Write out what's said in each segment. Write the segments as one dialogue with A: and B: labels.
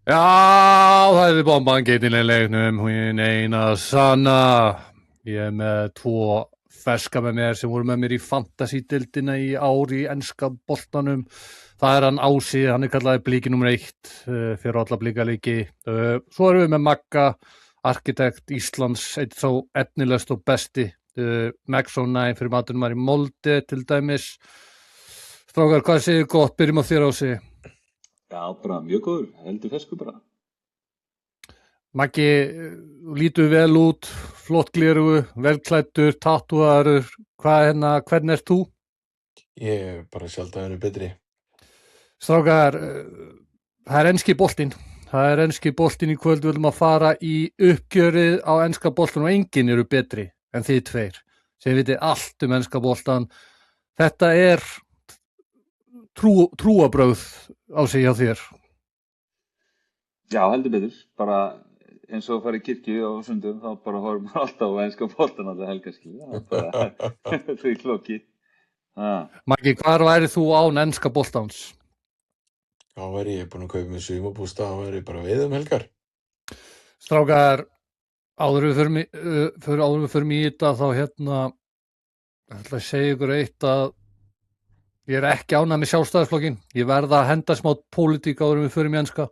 A: Já, það er bomban getinn í leiknum, hún eina sanna. Ég er með 2 ferska með mér sem voru með mér í fantasy-deildina í ár í enska boltanum. Það er hann Ási, hann er kallaði blíki nummer 1 fyrir alla blíkaleiki. Svo erum við með Magga, arkitekt Íslands, eitt þá efnilegst og besti. Max O'Nine fyrir maturinn var í Molde til dæmis. Strákar, hvað segir gott? Byrjum á þér Ási.
B: Já, bara mjög góður, heldur fersku bara.
A: Maggi, lítur vel út, flott glerugu, velklæddur, tattúaður, hvernig ert þú?
C: Ég er bara sjaldan betri.
A: Strákar, það er enski boltinn. Það er enski boltinn í kvöld, við viljum að fara í uppgjörið á enska boltan og enginn eru betri en þið tveir, sem vitið allt enska boltan. Þetta er trúabrögð á sig hjá þér.
B: Já, heldur betur, bara eins og að fara í kirkju á sundum, þá bara horfum við alltaf á enska boltan alltaf helgarskil, það er bara því klokki.
A: Maggi, hvar væri þú án enska boltans?
C: Þá væri ég búin að kaupa mig sumarbústað, þá væri ég bara veiða helgar.
A: Strákar, áður við förum í þetta, þá ég ætla að segja ykkur eitt að ég er ekki ánægð með Sjálfstæðisflokkinn. Ég verð að henda smá pólitík áður við förum í enska.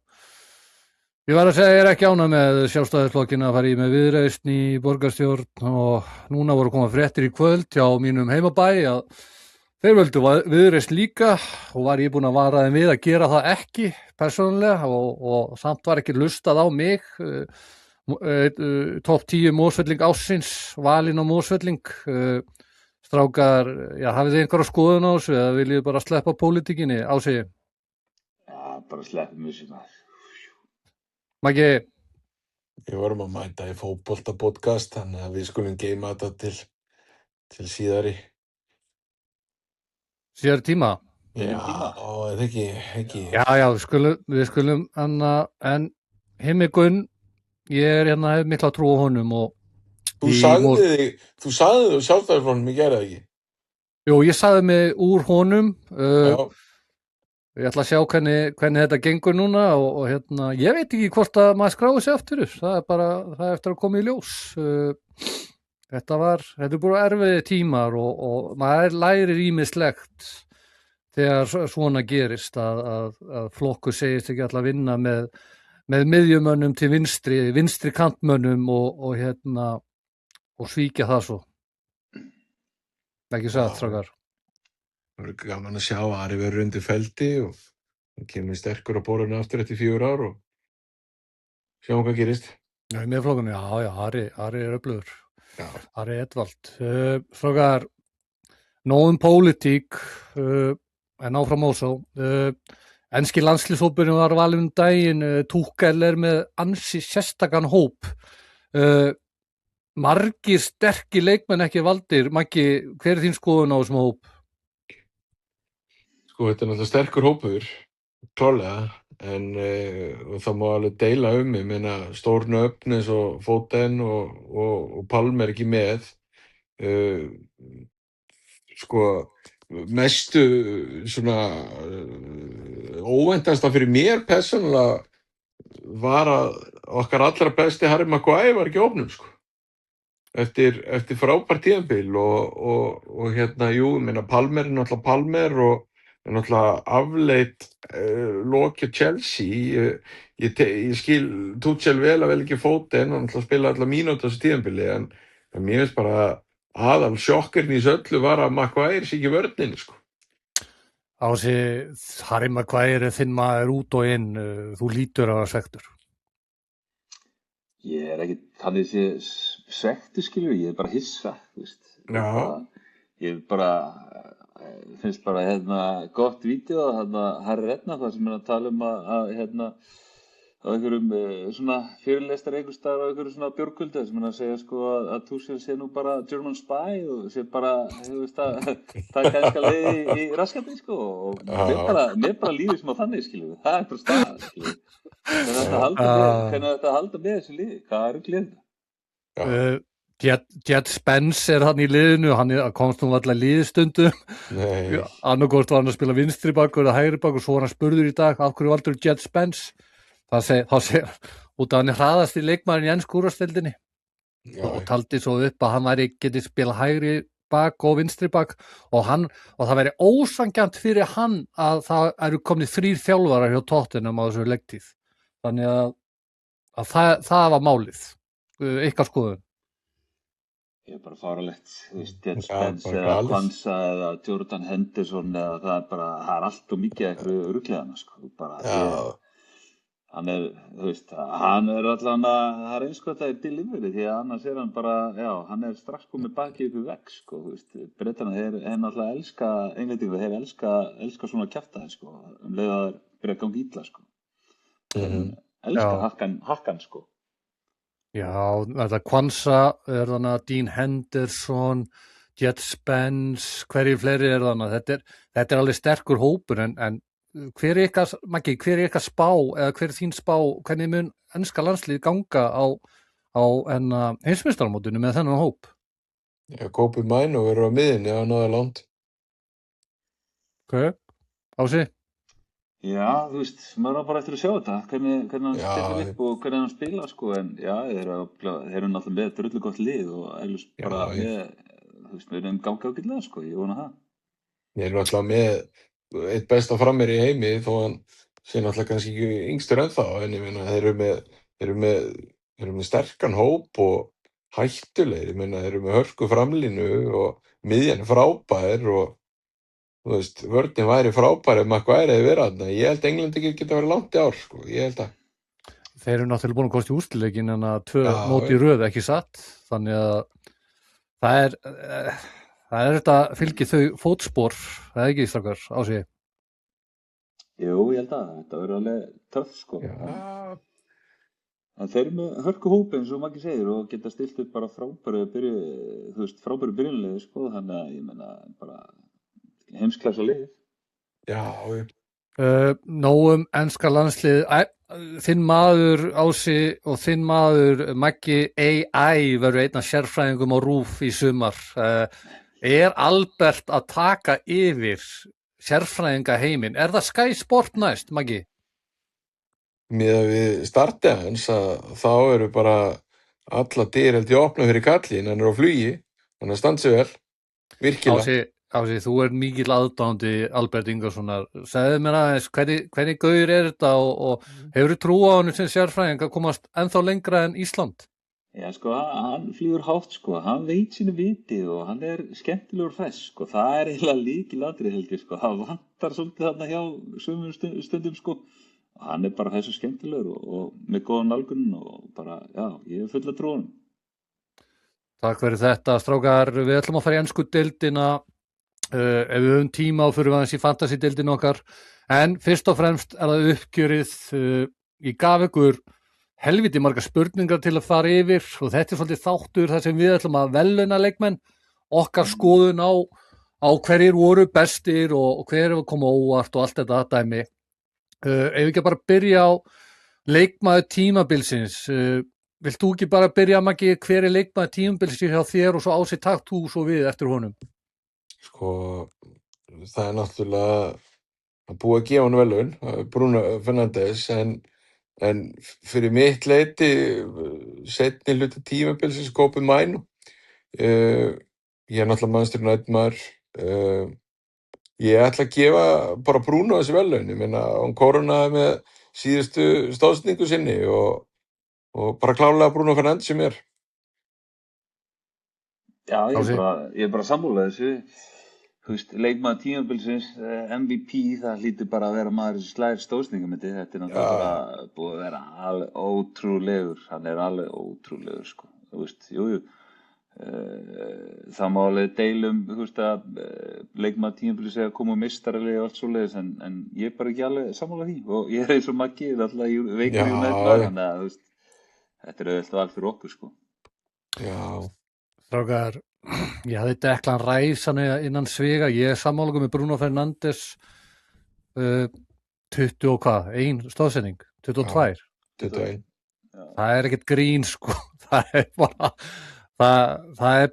A: Ég verð að segja ég er ekki ánægð með Sjálfstæðisflokkinn að fara í með Viðreisn í borgarstjórn og núna voru að koma fréttir í kvöld hjá mínum heimabæ að þeir völdu Viðreisn líka og var ég búinn að vara þeim við að gera það ekki persónulega og samt var ekki hlustað á mig. Topp 10 Mosfelling ársins, valinn á Mosfelling. Strákar, já, hafið þið einhverja skoðun á þessu eða viljið bara sleppa pólitíkinni á sig?
B: Já, bara sleppum þessu maður.
A: Maggi?
C: Við vorum að mæta í fótbolta-podcast, þannig að við skulum geyma þetta til síðari.
A: Síðari tíma?
C: Já, eða ekki.
A: Já, við skulum en Himmi Gunn, ég er hef mikla trú á honum og
C: Þú sagði Sjálfstæðisflokknum í gær eða ekki?
A: Jú, ég sagði mig úr honum. Ég ætla að sjá hvernig þetta gengur núna og ég veit ekki hvort að maður skráði sig aftur. Það er eftir að koma í ljós. Þetta er bara erfiði tímar og maður lærir ýmislegt þegar svona gerist að flokkur segist ekki alltaf vinna með miðjumönnum til vinstri kantmönnum og svíkja það svo. Ekki satt, strákar.
C: Það verður gaman að sjá að Ari verður undir feldi og hann kemur sterkur á borðinu aftur eftir 4 ár og sjáum hvað gerist.
A: Já, í miðflokkunum, já, Ari er öflugur.
C: Já.
A: Ari Edvald. Strákar, nóg pólitík, en áfram ásá. Enski landslýshópurinn var valinn daginn, Tuchel er með ansi sérstakann hóp. Margir sterkir leikmenn ekki valdir. Maggi, hver er þín skoðun á þessum hóp?
C: Sko, þetta er náttúrulega sterkur hópur, klárlega, en það má alveg deila ég meina stór nöfn eins og Foden og Palmer ekki með. Sko, mestu svona óvæntasta fyrir mér persónulega var að okkar allra besti Harry Maguire var ekki á hópnum, sko. Eftir frábært tímabil og jú, ég meina Palmer er náttúrulega Palmer og er náttúrulega afleitt lokja Chelsea. Ég skil Tuchel vel að vel ekki Foden og náttúrulega spila alla mínútur á þessu tímabili en mér finnst bara aðal sjokkurinn í þessu öllu var að Maguire sé ekki í vörninni, sko.
A: Ási, Harry Maguire þinn maður út og inn, þú lítur að vera svektur.
B: Ég er ekki þannig svektur, skilur, ég er bara hissa, veist.
C: Já.
B: Ég finnst bara gott vídeo Harry Redknapp þar sem er að tala að á einhverjum svona fyrirlestar einhvers staðar á einhverjum svona bjórkvöldi sem er að segja sko að Tuchel sé nú bara German spy og sé bara, þú veist að taka enska liði í raskatinn, sko, og mér bara líður sem á þannig, skilur, það er bara staðan, skilur. Hvernig þetta halda með þessu liði? Hvað er glið?
A: Jet Spence er hann í liðinu, hann komst nú alltaf liðstundum. Annarkort var hann að spila vinstri bakkur eða hægri bakkur, svo var hann spurður í dag, af hverju valdur Jet Spence? þá segir út af hann er hraðast í leikmaðurinn í ensku úrvalsdeildinni og
C: já,
A: taldi svo upp að hann geti spila hægri bak og vinstri bak og það væri ósangjant fyrir hann að það eru komnið 3 þjálfarar hjá Tottenham á þessu leiktíð. Þannig að það var málið. Ykkar skoðun.
B: Ég er bara fáralegt, þú veist, Jet
C: Já,
B: Spence
C: bara
B: eða
C: galið.
B: Kwanza eða Jordan Henderson eða það er allt og mikið eitthvað rugliðana, sko, bara
C: já,
B: hann er, þú veist, hann er allan það er eins og þetta delivery því að annars er hann bara, já, hann er strax komið bakið upp í vegg, sko, þú veist, Bretana þeir náttúrulega elska, Englendingur, þeir elska svona kjaftaði, sko, leið að þeir byrja að ganga illa, sko, elska
A: Já.
B: hakkan, sko.
A: Já, þetta Kwanza er þannig að Dean Henderson, Jet Spence, hverju fleiri er þannig að þetta er alveg sterkur hópur en hver er ykkar spá eða hver er þín spá, hvernig mun enska landslið ganga á heimsmeistaramótinu með þennan hóp?
C: já, Kobe Mino verður á miðinni að náða langt.
A: Ok, Ási?
B: Já, þú veist, maður á bara eftir að sjá þetta, hvernig hann
C: Já,
B: stillir upp og hvernig hann spila, sko, en já, þeir eru náttúrulega með drullu gott lið og ellus
C: Já,
B: bara þú veist, við erum ganga ágætlega, sko, ég vona það.
C: Ég er náttúrulega með eitt besta frammeir í heimi þó hann sé náttúrulega kannski ekki yngstur ennþá en ég meina þeir eru með sterkan hóp og hættulegir, ég meina þeir eru með hörku framlínu og miðjan er frábær og þú veist, vörnin væri frábær ef Maguire hefði verið þarna. Ég held England ekki geta verið langt í ár, sko, ég held að.
A: Þeir eru náttúrulega búin að kosta í úrslitaleikin en að 2
C: Já,
A: mót í röð ekki satt, þannig að það er þetta fylgir þau fótspor, það er ekki strákar, Ási?
B: Jú, ég held að þetta verður alveg töff, sko.
C: Já,
B: En þeir eru með hörku hópi eins og Maggi segir og geta stilt upp bara frábæru byrjunlið, sko, þannig að ég meina bara heimsklassa lið.
C: já,
A: Nóum enska landslið þinn maður Ási og þinn maður Maggi AI verður einn af sérfræðingum á RÚV í sumar. Er Albert að taka yfir sérfræðinga heiminn? Er það Sky Sport næst, Maggi?
C: miðað við startið hans að þá eru bara alla dyr held ég opna fyrir kallinn, hann er á flugi, hann er stansið vel, virkilega.
A: Ási, þú er mikill aðdáandi Albert Ingarssonar. Segðu mér aðeins, hvernig gaur er þetta og hefur þú trú á hann sem sérfræðing að komast ennþá lengra en Ísland?
B: Já, sko, hann flýgur hátt, sko, hann veit sínu viti og hann er skemmtilegur fess, sko, það er eiginlega lykilatriði held ég, sko, það vantar svolítið þarna hjá sumum stundum, sko, og hann er bara þessu skemmtilegur og með góðan nálgun og bara, já, ég er full af trú á honum.
A: Takk fyrir þetta, strákar, við ætlum að fara í ensku deildina, ef við höfum tíma og fyrir við aðeins í fantasy deildinu okkar, en fyrst og fremst er það uppgjörið, ég gaf ykkur helviti margar spurningar til að fara yfir og þetta er svolítið þáttur þar sem við ætlum að veluna leikmenn, okkar skoðun á hverjir voru bestir og hver koma óvart og allt þetta dæmi. Ef við ekki bara byrja á leikmaður tímabilsins, vilt þú ekki bara byrja, Maggi, hver er leikmaður tímabilsins hjá þér og svo Ási takt þú svo við eftir honum?
C: Sko, það er náttúrulega að búa að gefa hann velun, Bruno Fernandes, en fyrir mitt leiti seinni hluti tímabilsins Kobe Mino. Ég er náttúrulega Manchester United maður. Ég ætla að gefa bara Bruno þessi velun. Ég meina, hann kórónaði með síðustu stóðsendingu sinni og bara klárlega Bruno Fernandes sem er.
B: Já, ég er bara sammála þessu. Þú veist, leikmaður tímabilsins, MVP, það hlýtur bara að vera maður sem slæðir stóðsendingamyndi. Þetta er náttúrulega bara búið að vera alveg ótrúlegur. Hann er alveg ótrúlegur, sko. Þú veist, jú. Það má alveg deilum, þú veist, að leikmaður tímabilsins er að koma meistaralegi og allt svoleiðis, en ég er bara ekki alveg sammála því. Og ég er eins og Maggi, alltaf veikur í meðlar, þannig að, þú veist, þetta er auðvitað allt fyrir okkur, sko.
C: Já.
A: Strákar, ég hafði Declan Rice innan sviga, ég er sammála með Bruno Fernandes 20 og hvað, 1 stóðsending, 22.
C: 21.
A: Það er ekkert grín, sko, það er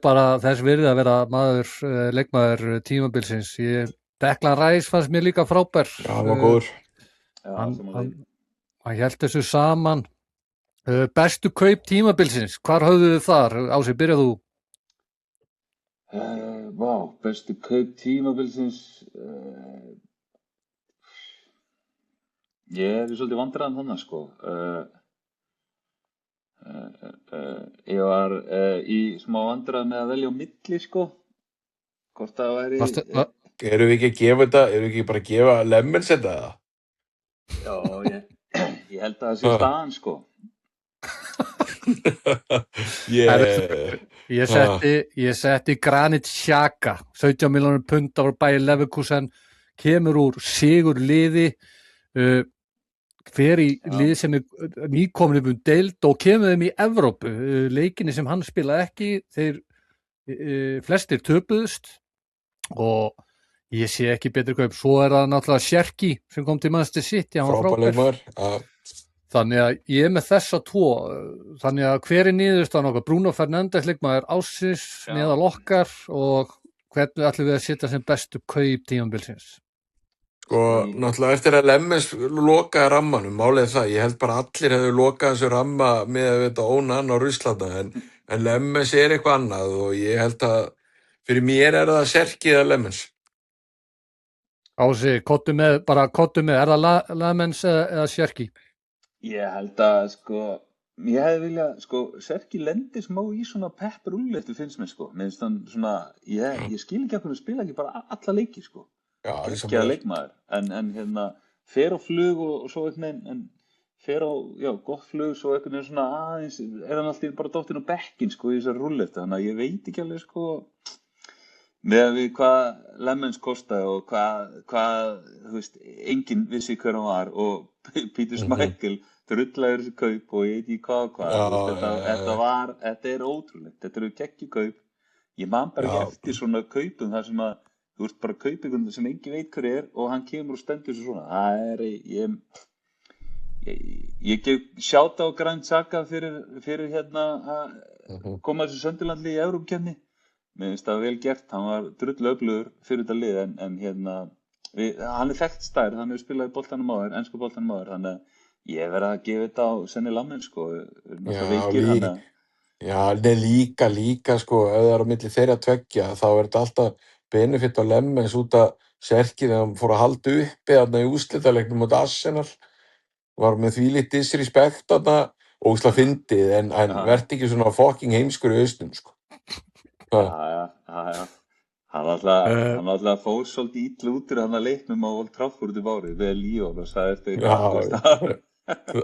A: bara þess virði að vera leikmaður tímabilsins. Declan Rice fannst mér líka frábær.
C: Já, hann var góður.
B: Já,
A: hann hélt þessu saman. Bestu kaup tímabilsins, hvar höfðu þið þar? Ási, byrjað þú?
B: Vá, bestu kaup tímabilsins. Ég er í svolítið vandræðan þannig, sko. Ég var í smá vandræðan með að velja á milli, sko. Hvort það væri...
C: Erum við ekki að gefa þetta, erum við ekki bara að gefa Lemons þetta?
B: Já, ég held að það sé staðan, sko.
A: Ég setti Granit Xhaka, 17 milljónir punda frá Bayer Leverkusen, kemur úr sigur liði, fer í lið sem er nýkomin upp deild og kemur þeim í Evrópu. Leikinni sem hann spilaði ekki, þeir flestir töpuðust og ég sé ekki betri kaup. Svo er það náttúrulega Sjerki sem kom til Manchester City, hann var frábær. Þannig að ég er með þessa tvo. Þannig að hver er niðurstaðan okkar? Bruno Fernandes leikmaður ársins meðal okkar og hvernig ætlum við að setja sem bestu kaup tímabilsins?
C: Sko, náttúrulega eftir að Lemons lokaði rammanum, málið það, ég held bara allir hefðu lokað þessu ramma með að þetta ónan á Russlanda, en Lemons er eitthvað annað og ég held að fyrir mér er það Sjerki eða Lemons.
A: Ási, kottu með, er það Lemons eða Sjerki?
B: Ég held að, sko, ég hefði viljað, sko, Sjerki lendir smá í svona pepperúlleitu finnst mér, sko. Mér finnst hann svona, ég skil ekki að hvernig spila ekki bara alla leiki, sko.
C: Já,
B: ekki að leikmaður, en hérna, fer á flug og svo einhvern veginn, en fer á, gott flug, svo einhvern veginn svona aðeins, er hann alltaf bara dottinn á bekkin, sko, í þessar rúlleitu. Þannig að ég veit ekki alveg, sko, með við hvað Lemons kostaði og hvað, þú veist, enginn vissi hver hann var og Peter Schmeichel drullaði þessi kaup og ég veit ekki hvað. Þetta er ótrúlegt, þetta eru geggjuð kaup. Ég man bara ekki eftir svona kaupum þar sem að, þú veist, bara kaup einhvern sem enginn veit hver er og hann kemur og stendur svo svona. Það er, ég gef sjáta á Granit Xhaka fyrir hérna að koma þessu Sönderlandli í Evrópukeppni. Mér finnst það vel gert, hann var drullöflugur fyrir þetta lið en hérna, hann er þekkt stær, hann hefur spilað í boltanum áður, ensku boltanum áður, þannig að ég verið að gefa þetta á senni Lammen, sko,
C: líka, sko, ef það er á milli þeirra tveggja, þá er þetta alltaf benefit á Lemmens út að Sjerki þegar hann fór að halda uppi þarna í úrslitaleiknum mot Arsenal, var með því lítið disrespekt þarna, ógeðslega fyndið, en verði ekki svona fucking heimskur í hausnum, sko.
B: Já. Hann alltaf fór svolítið illa út úr hann að leiknum á Old Trafford árið við Lyon og sagði
C: eftir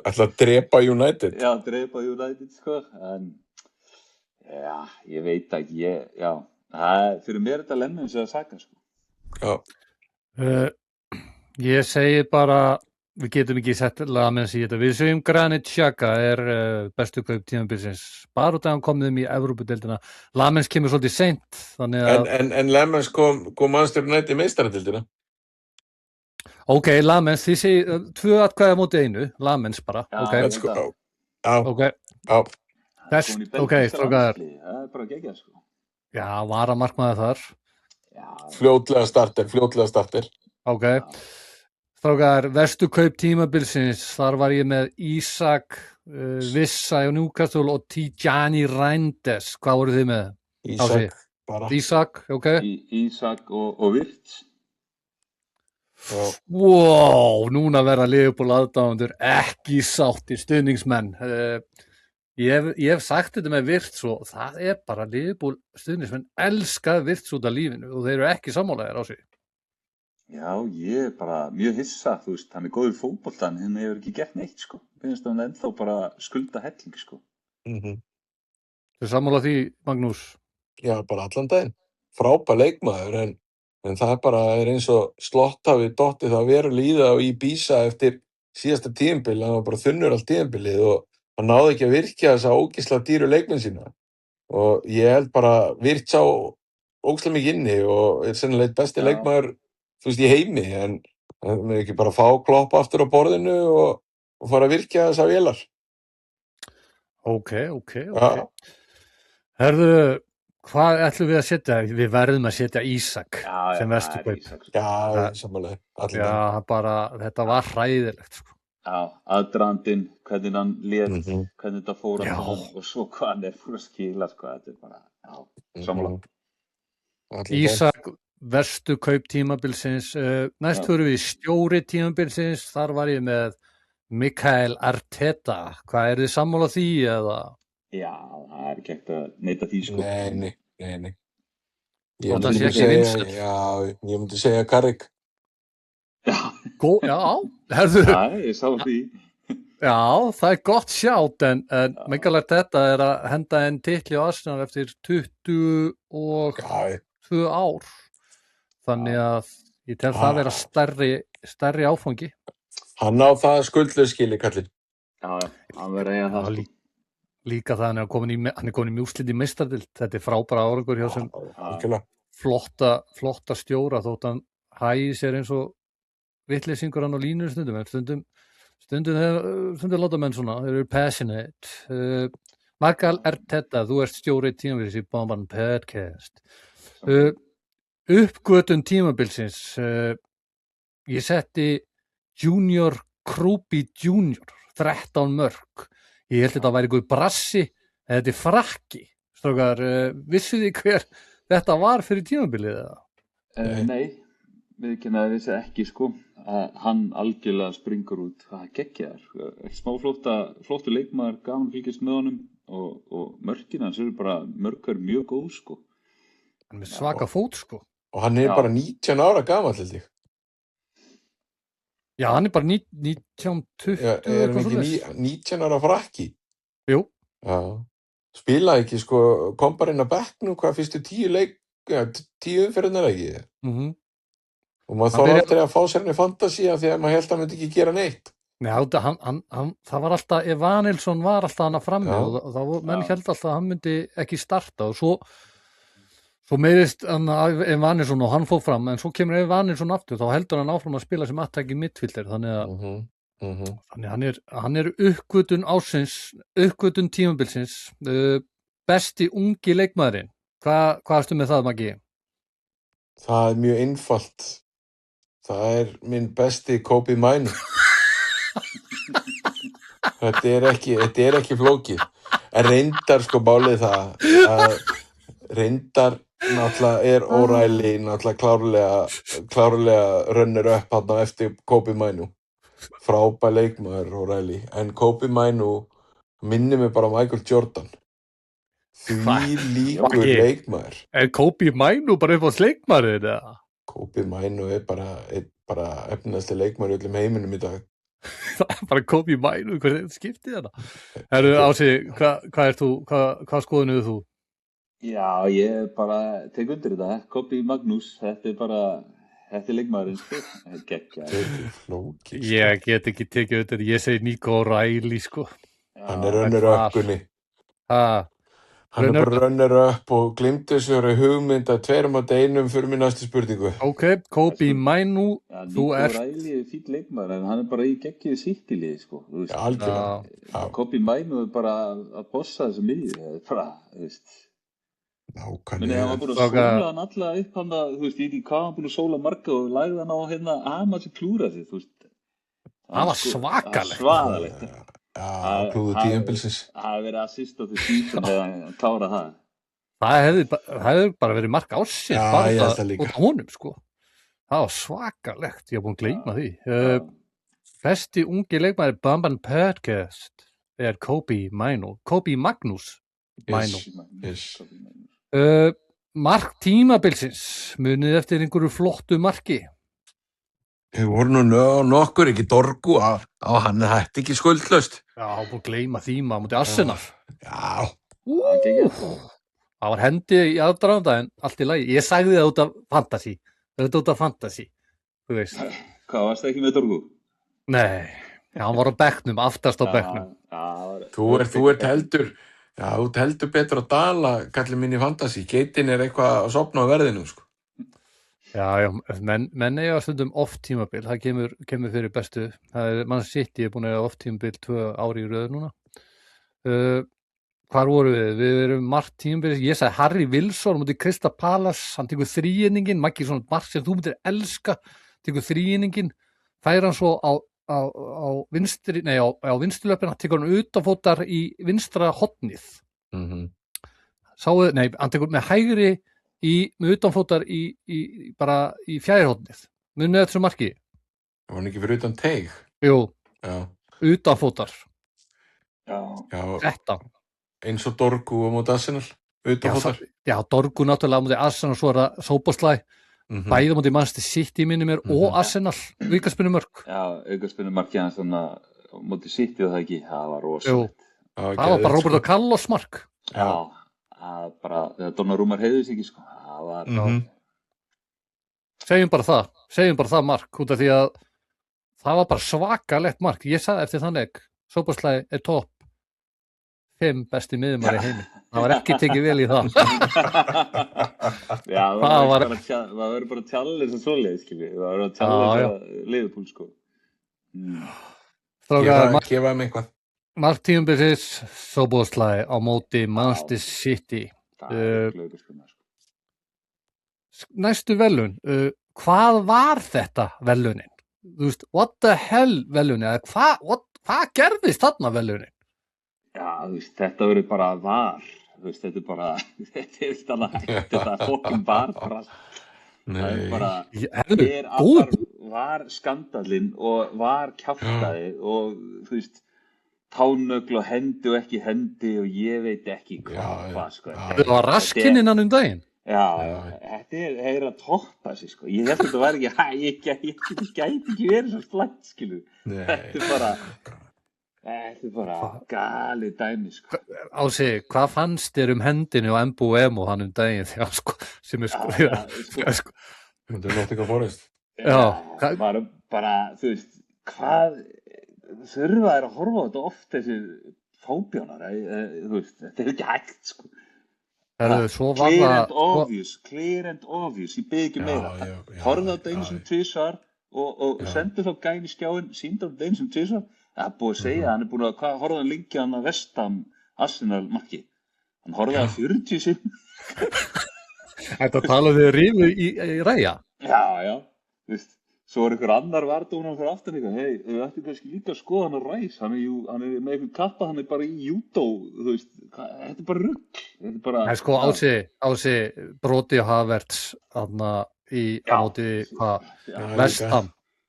C: ætla að drepa United.
B: Já, drepa United, sko, en já, ég veit ekki, fyrir mér er þetta Lemons að Xhaka, sko.
C: Já.
A: Ég segi bara, við getum ekki sett Lemons í þetta. Við segjum Granit Xhaka er bestu kaup tímabilsins. Bara út af hann komið í Evrópudeildina. Lemons kemur svolítið seint, þannig að...
C: En Lemons kom Manchester United í meistaradeildina.
A: Ok, Lemons, þið segir 2 atkvæði á móti 1, Lemons bara. Ok, strákar.
B: Það er bara geggjað, sko.
A: Já, varamarkmaður þar.
C: Fljótlega starter.
A: Ok. Strákar, verstu kaup tímabilsins, þar var ég með Isak, Vissa og Newcastle og Tijani Reinders. Hvað voru þið með? Isak, ok.
B: Isak og Wirtz.
A: Wow, núna verða Liverpool aðdáendur ekki sáttir stuðningsmenn. Ég hef sagt þetta með Wirtz og það er bara Liverpool stuðningsmenn elska Wirtz út af lífinu og þeir eru ekki sammálaðir á sig.
B: Já, ég er bara mjög hissa, þú veist, hann er góður í fótbolta en hann hefur ekki gert neitt, sko. Finnst hann ennþá bara skulda helling, sko.
A: Þú sammála því, Magnús?
C: Já, bara allan daginn. Frábær leikmaður, en það bara er eins og slotta við dottið það verulega í það og í Ibiza eftir síðasta tímabil, hann var bara þunnur allt tímabilið og hann náði ekki að virkja þessa ógeðslega dýru leikmenn sína. Og ég held bara Wirtz á ógeðslega mikið inni og er sennilega besti leikmaður, þú veist, í heimi, en við ekki bara fá Klopp aftur á borðinu og fara að virkja þessa vélar.
A: Ok. Herðu, hvað ætlum við að setja? Við verðum að setja Isak sem verstu kaup.
C: Já, samanlega.
A: Já, bara, þetta var hræðilegt, sko.
B: aðdragandinn, hvernig hann lét,
C: Mhm.
B: hvernig þetta fór allt
A: Já.
B: saman og svo hvað hann búinn að skila, sko, þetta bara, sammála.
C: Allir þeim.
A: Ísak, verstu kaup tímabilsins. Næst
B: Já.
A: fyrir við stjóri tímabilsins. Þar var ég með Mikael Arteta. Hvað þið sammála því eða?
B: Já, það ekki hægt að neita því, sko.
C: Nei. Ég
A: Og það sé
C: myndi
A: ekki
C: segja,
A: vinsæll.
C: ég myndi segja Carrick.
B: Já,
A: Herðu,
B: ég sá því.
A: já, það er gott sjátt en Mikael Arteta er að henda en titli á Arsenal eftir 22
C: Já,
A: ár. Þannig að ég tel það vera stærri áfangi.
C: hann á það skuldlaus skili, kallinn.
B: Já, hann verður að eiga það, sko.
A: Líka það hann er komin í úrslit í meistardeild. Þetta er frábæra árangur hjá sem
C: Algjörlega.
A: flotta stjóra þótt hann hægi sér eins og vitleysingur hann á línu stundum en stundum láta menn svona, þeir eru passionate. Mikael Arteta, þú ert stjóri tímabilsins í Bomban Podcast. Uppgötun tímabilsins, ég setti Junior Krúpi Junior 13 mörk. Ég held þetta að væri einhver brassi en þetta er frakki. Strákar, vissu þið hver þetta var fyrir tímabilið eða?
B: Nei, viðurkenni vissi ekki, sko, að hann algjörlega springur út. Það geggjaður. Smá flottur leikmaður, gaman að fylgjast með honum og mörkin hans eru bara mörk mjög góð, sko.
A: Hann er með svaka fót, sko.
C: Og hann er
B: Já.
C: bara 19 ára gamall, held ég.
A: Já, hann er bara 1920
C: Er hann
A: eitthvað
C: ekki
A: svoleiðis.
C: 19 ára frakki?
A: Jú,
C: Já. Spilaði ekki, sko, kom bara inn á bekknum, hvað fyrstu 10 umferðirnar ekki? Og maður
A: Hann
C: þarf
A: byrjaði-
C: aldrei að fá sér henni fantasía því að maður held að hann myndi ekki gera neitt.
A: Nei, það var alltaf, Evanilson var alltaf hann að frammi
C: Já.
A: og það menn
B: Já.
A: held alltaf að hann myndi ekki starta og svo meiðist hann Evanilson og hann fór fram en svo kemur Evanilson aftur, þá heldur hann áfram að spila sem attacking midfielder, þannig að Þannig hann er uppgötun ársins, uppgötun tímabilsins, besti ungi leikmaðurinn. Hvað ertu með það, Maggi?
C: Það er mjög einfalt. Það er minn besti Kobe Mainu. Þetta er ekki flókið. En reyndar, sko, málið það að reyndar náttúrulega er O'Reilly náttúrulega klárlega runnir upp hann eftir Kobe Mainu. Frábær leikmaður O'Reilly. En Kobe Mainu minnir mig bara á Michael Jordan. Því líkur
A: Maggi.
C: leikmaður.
A: Er Kobe Mainu bara upp á leikmaðurinn, eða?
C: Kobe Mainu er bara efnilegasti leikmaður í öllum heiminum í dag.
A: Það er bara Kobe Mainu, hvernig skiptið þetta? Herru, Ási, hvað skoðunuðu þú?
B: Já, ég bara tek undir þetta. Kobi Magnús, þetta er leikmaðurinn, sko. Þetta er geggjaður.
C: Þetta er flókið.
A: Ég get ekki tekið þetta, ég segi Nico O'Reilly, sko.
C: Hann er runnir öppunni. Hann er bara runnir upp og glimti þessu hugmynd að 2-1 fyrir mig næstu spurningu.
A: Ok, Kobe Mainu,
B: Já,
A: þú
B: Nico
A: ert...
B: O'Reilly fýll leikmaður, en hann er bara í geggjuðu City-liði, sko. Þú veist.
C: Já, algjörlega. Já,
B: Kobi Mainu er bara að bossa þessu miðju. Það er bara, þú veist. Minni, hann var
C: nákvæmlega.
B: búin að
A: Strákar-
B: sóla hann alla upp hann að, þú veist, ég veit ekki hvað hann búin að sóla marga og lagði hann á Ama sem klúra sig, þú veist.
A: Það var
B: sko-
A: svakalegt.
B: Svakalegt.
C: Já, klúðu tíðanbilsins.
B: Það hefði verið assist á því síðan þegar hann klára það.
A: Það hefði bara verið mark ársins,
C: Já,
A: bara
C: ég held
A: það
C: það líka.
A: út af honum, sko. Það var svakalegt, ég hef búin að gleyma því. Besti ungi leikmaður Bomban Podcast er Kobe Mainu, Kobe Magnús Mainu.
C: Yes.
A: Mark tímabilsins, munið eftir einhverju flottu marki.
C: Við vorum nú nokkur ekki dorgu á hann hætti ekki skuldlaust.
A: Já, búin að gleyma því maður mútið Arsenal.
C: Já,
A: Það var hendi í aðdraganda en allt í lagi. Ég sagði það út af fantasy. Þetta út af fantasy, þú veist.
B: Hvað, varst það ekki með Dorgu?
A: Nei, hann var á bekknum, aftast á bekknum.
C: þú ert heldur. Já, þú ert heldur betur að dala, kallið mín í fantasy. Geitin er eitthvað að sopna á verðinu, sko.
A: Já, menn eiga stundum oft tímabil, það kemur fyrir bestu. Man sitt, ég er búin að eiga oft tímabil 2 ári í röð núna. Hvar voru við? Við erum margt tímabil, ég sagði Harry Wilson mútið Krista Palace, hann tekur þríinningin, Maggi svona margt sem þú mútið elska, tekur þríinningin, fær hann svo á á vinstri, nei, á vinstri löpina, tekur hann utanfótar í vinstra hornið. Sáuð, nei, hann tekur með hægri með utanfótar bara í fjæri hornið. Munið þetta sem marki?
C: Var hann ekki fyrir utan teig?
A: Jú,
C: Já.
A: utanfótar.
B: Já.
A: Þetta.
C: Eins og Dorgu á móti Arsenal, utanfótar.
A: Já, Dorgu náttúrulega á móti Arsenal, svo það Szoboszlai. Bæði móti Manchester City minni mér og Arsenal, aukaspyrnumörk.
B: Já, aukaspyrnumörk hérna svona móti City og það ekki, það var rosalegt.
A: Það var bara Roberto Carlos mark.
B: Já, það bara, þegar Donnarumma heiðis ekki, sko, það var...
A: Segjum bara það mark, út af því að það var bara svakalegt mark. Ég sagði eftir þann leik, Szoboszlai er topp 5 besti miðjumaður í heimi. Það var ekki tekið vel í það.
B: Já, það var bara tjallir sem svoleið, skilji. Það var tjallir sem Liverpool, sko.
C: Gefa eitthvað.
A: Mark tímabilsins, Szoboszlai á móti Manchester City.
B: Það er glöðbjörnskunnar, sko.
A: Næstu velun. Hvað var þetta velunin? Þú veist, what the hell velunin? Hvað gerðist þarna velunin?
B: Já, þú veist, þetta verður bara var. Þú veist, þetta er bara, þetta er ekkert annað hægt, þetta er fokkin var bara. Það er bara, var skandallinn og var kjaftaði og, þú veist, tánögl og hendi og ekki hendi og ég veit ekki hvað, sko.
A: Það var raskinn innan daginn.
B: Já, þetta er að toppa sig, sko. Ég held að þetta var ekki, ég gæti ekki verið svo slæmt, skilu. Þetta er bara galið dæmi, sko.
A: Ási, hvað fannst þér hendinu á MBM og hann daginn þegar, sko, sem er sko.
C: Þetta er Nottingham Forest.
B: Já, maður bara, þú veist, hvað þurfa þær að horfa á þetta oft, þessi fóbjánar, þú veist, þetta er ekki hægt, sko. Clear and obvious, ég byrði ekki meira. Horfðu á þetta einu sem tvisvar og sendu þá gæn í skjáin, síndu á þetta einu sem tvisvar. Það er búið að segja, hann er búin að, horfðu hann lengi hann að West Ham Arsenal marki. Hann horfði að 40 sinn.
A: Þetta talaðu rífu í ræja?
B: Já, þú veist, svo er einhver annar vardónan fyrir aftan eitthvað, hei, við ættum kannski líka að skoða hann að Ræs, hann er með einhvern kappa, hann er bara í judo, þú veist, þetta er bara rugg, þetta er bara...
A: Nei, sko, Ási, broti Havertz, þarna á móti, West Ham,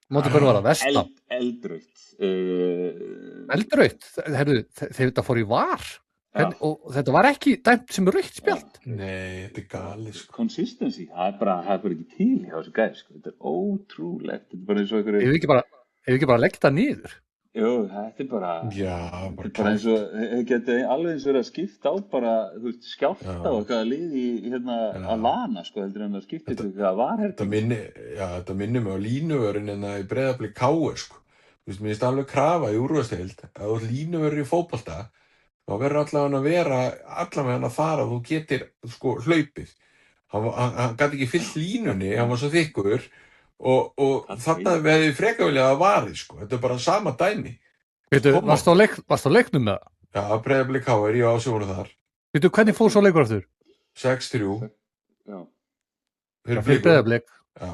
A: móti hverju var það, West Ham?
B: Eldraut.
A: Eldraut? Herru, þetta fór í var? Og þetta var ekki dæmt sem rautt spjald.
C: Nei, þetta er galið, sko.
B: Consistency, það er bara ekki til hjá þessu gæði, sko. Þetta er ótrúlegt, þetta er bara eins og einhverju...
A: Ef við ekki bara leggja það niður?
B: Jú, þetta er bara...
C: Já,
B: bara eins og, geti alveg eins verið að skipta á bara, þú veist, skjálta og eitthvað að liði í, að lana, sko, heldur en að skipta eitthvað að var
C: Þetta minnir mig á línuvörun en það í Breiðablik KR, sko. Þú veist, mér finnst alveg krafa í úrvalsdeild að þú línuvörur í fótbolta þá verður allavega að fara og þú getur, sko, hlaupið. Hann gæti ekki fyllt línunni, hann var svo þykkur og þarna veði freka viljað að vari, sko. Þetta er bara sama dæmi.
A: Veitu, varstu á leiknum með það?
C: Já, Breiðablik KR, ég ásjónu þar.
A: Veitu, hvernig fór svo leikur aftur?
C: 6-3.
B: Já.
A: Fyrir Breiðablik.
C: Já.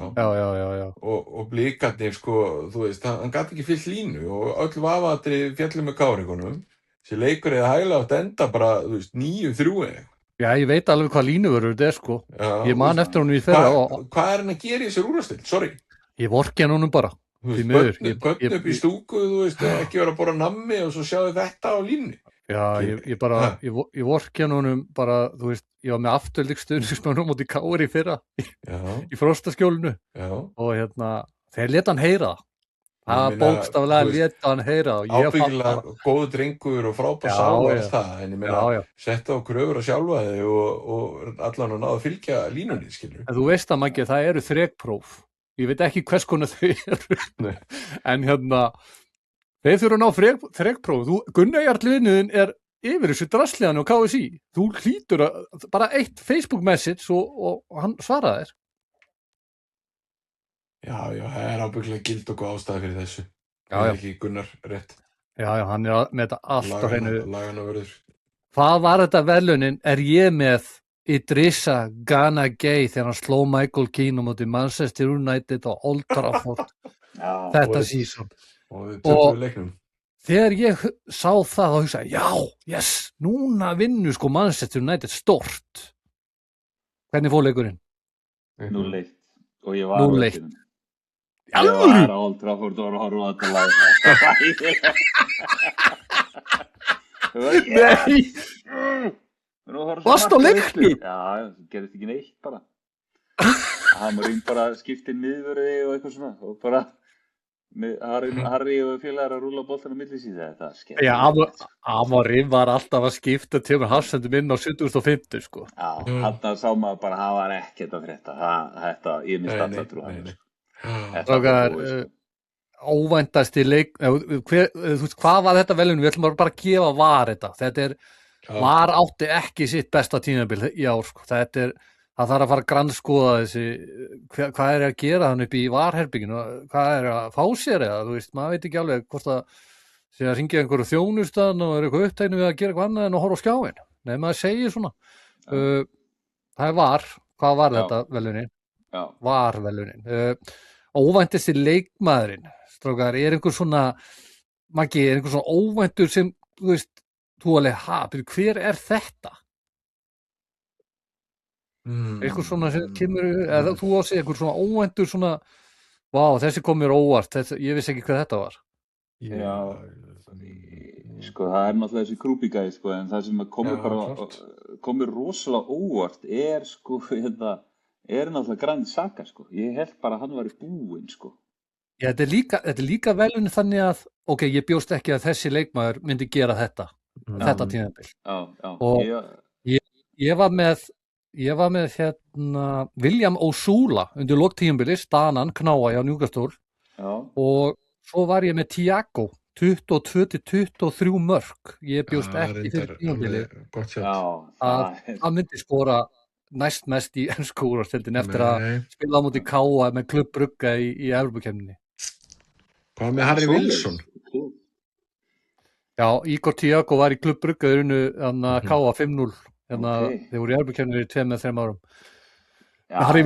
C: Og Blikarnir, sko, þú veist, hann gæti ekki fyllt línu og öll vafatri fjallum með KR-ingunum. Þessi leikur eða hæglega átt enda bara, þú veist, 9-3 eða.
A: Já, ég veit alveg hvað línuvörur þetta er, sko. Já, ég man eftir honum í fyrra.
C: Hvað er hann að gera í þessar úrvalsdeild? Sorry.
A: Ég vorki hann honum bara.
C: Bönn upp í stúku, þú veist, ekki vera að bora nammi og svo sjáðu þetta á línni.
A: Já, ég vorki hann honum bara, þú veist, ég var með afturlíksstuðningsmönnum út í KR í fyrra, í Frostaskjólinu. Já. Og þeir leta hann heyra það. Það bókstaflega leta hann heyra og ég
C: ábyggilega góður drengur og frábær sál og allt það, en ég meina setta á kröfur að sjálfa þig og allan að náða að fylgja línunni, skilur.
A: En þú veist að Maggi, það eru þrekpróf. Ég veit ekki hvers konar þau eru. En þeir þurfa að ná þrekpróf. Gunnar Jarlviðniðin er yfir þessu drasliðan og KSÍ. Þú hlýtur bara eitt Facebook message og hann svaraði þér.
C: Já, það er ábyggilega gild og góð ástæða fyrir þessu. Það er ekki Gunnar rétt.
A: Já, hann er með þetta allt á hreinu.
C: Lagan og verður.
A: Hvað var þetta velunin? Er ég með Idrissa Gana Gay þegar hann sló Michael Keane á móti Manchester United og Old Trafford þetta season?
C: Og þau töpuðu leiknum.
A: Þegar ég sá það þá hugsaði, já, yes, núna vinnu sko Manchester United stórt. Hvernig fór leikurinn?
B: 0-1 og ég var
A: 0-1.
B: Ég var á Old Trafford og horfði á þetta live.
A: Nei! Varstu á leiknum?
B: Já, gerðist ekki neitt bara. Hammarinn bara skipti miðvörði og eitthvað svona og bara Harry og félagar að rúlla boltanum milli síðan þetta skemmt.
A: Já, Amorim var alltaf að skipta tveimur hafsendum inn á 7050 sko.
B: Já, þarna sá maður bara hann var ekkert að frétta. Þetta, ég minnst alltaf trú hann.
A: Strákar, óvæntasti leik, þú veist, hvað var þetta velun? Við ætlum bara að gefa VAR þetta. VAR átti ekki sitt besta tímabil í ár sko. Það þarf að fara að grannskoða þessi, hvað að gera hann upp í VAR-herbygginu, hvað að fá sér eða, þú veist, maður veit ekki alveg hvort að sé að hringja einhverju þjónustan og eitthvað upptegnu við að gera eitthvað annað en að horfa á skjáin. Nei, maður segir svona. Það VAR, hvað var þetta velunin? VAR-velunin. Óvæntasti leikmaðurinn, strákar, einhver svona, Maggi, einhver svona óvæntur sem, þú veist, þú alveg, hver þetta? Eitthvað svona sem kemur, eða þú á sig eitthvað svona óvæntur svona, vá, þessi kom mér óvart, ég vissi ekki hvað þetta var.
B: Já, sko það náttúrulega þessi krúpigæði sko, en það sem komur rosalega óvart sko, náttúrulega Granit Xhaka sko, ég held bara að hann var í búinn sko.
A: Já, þetta er líka velunni þannig að, ok, ég bjóst ekki að þessi leikmaður myndi gera þetta tímabil. Og ég var með William Osula undir lok tímabils, Danan, Knáa hjá Newcastle og svo var ég með Thiago 22-23 mörk. Ég bjóst ekki fyrir tímabili að myndi skora næst mest í ensku úrvalsdeildinni eftir að spila á móti Káa með Club Brugge í Evrópukeppninni.
C: Hvað með Harry Wilson?
A: Já, Igor Thiago var í Club Brugge Káa 5-0. Þeir voru í Evrópukeppninni 2-3 árum. Harry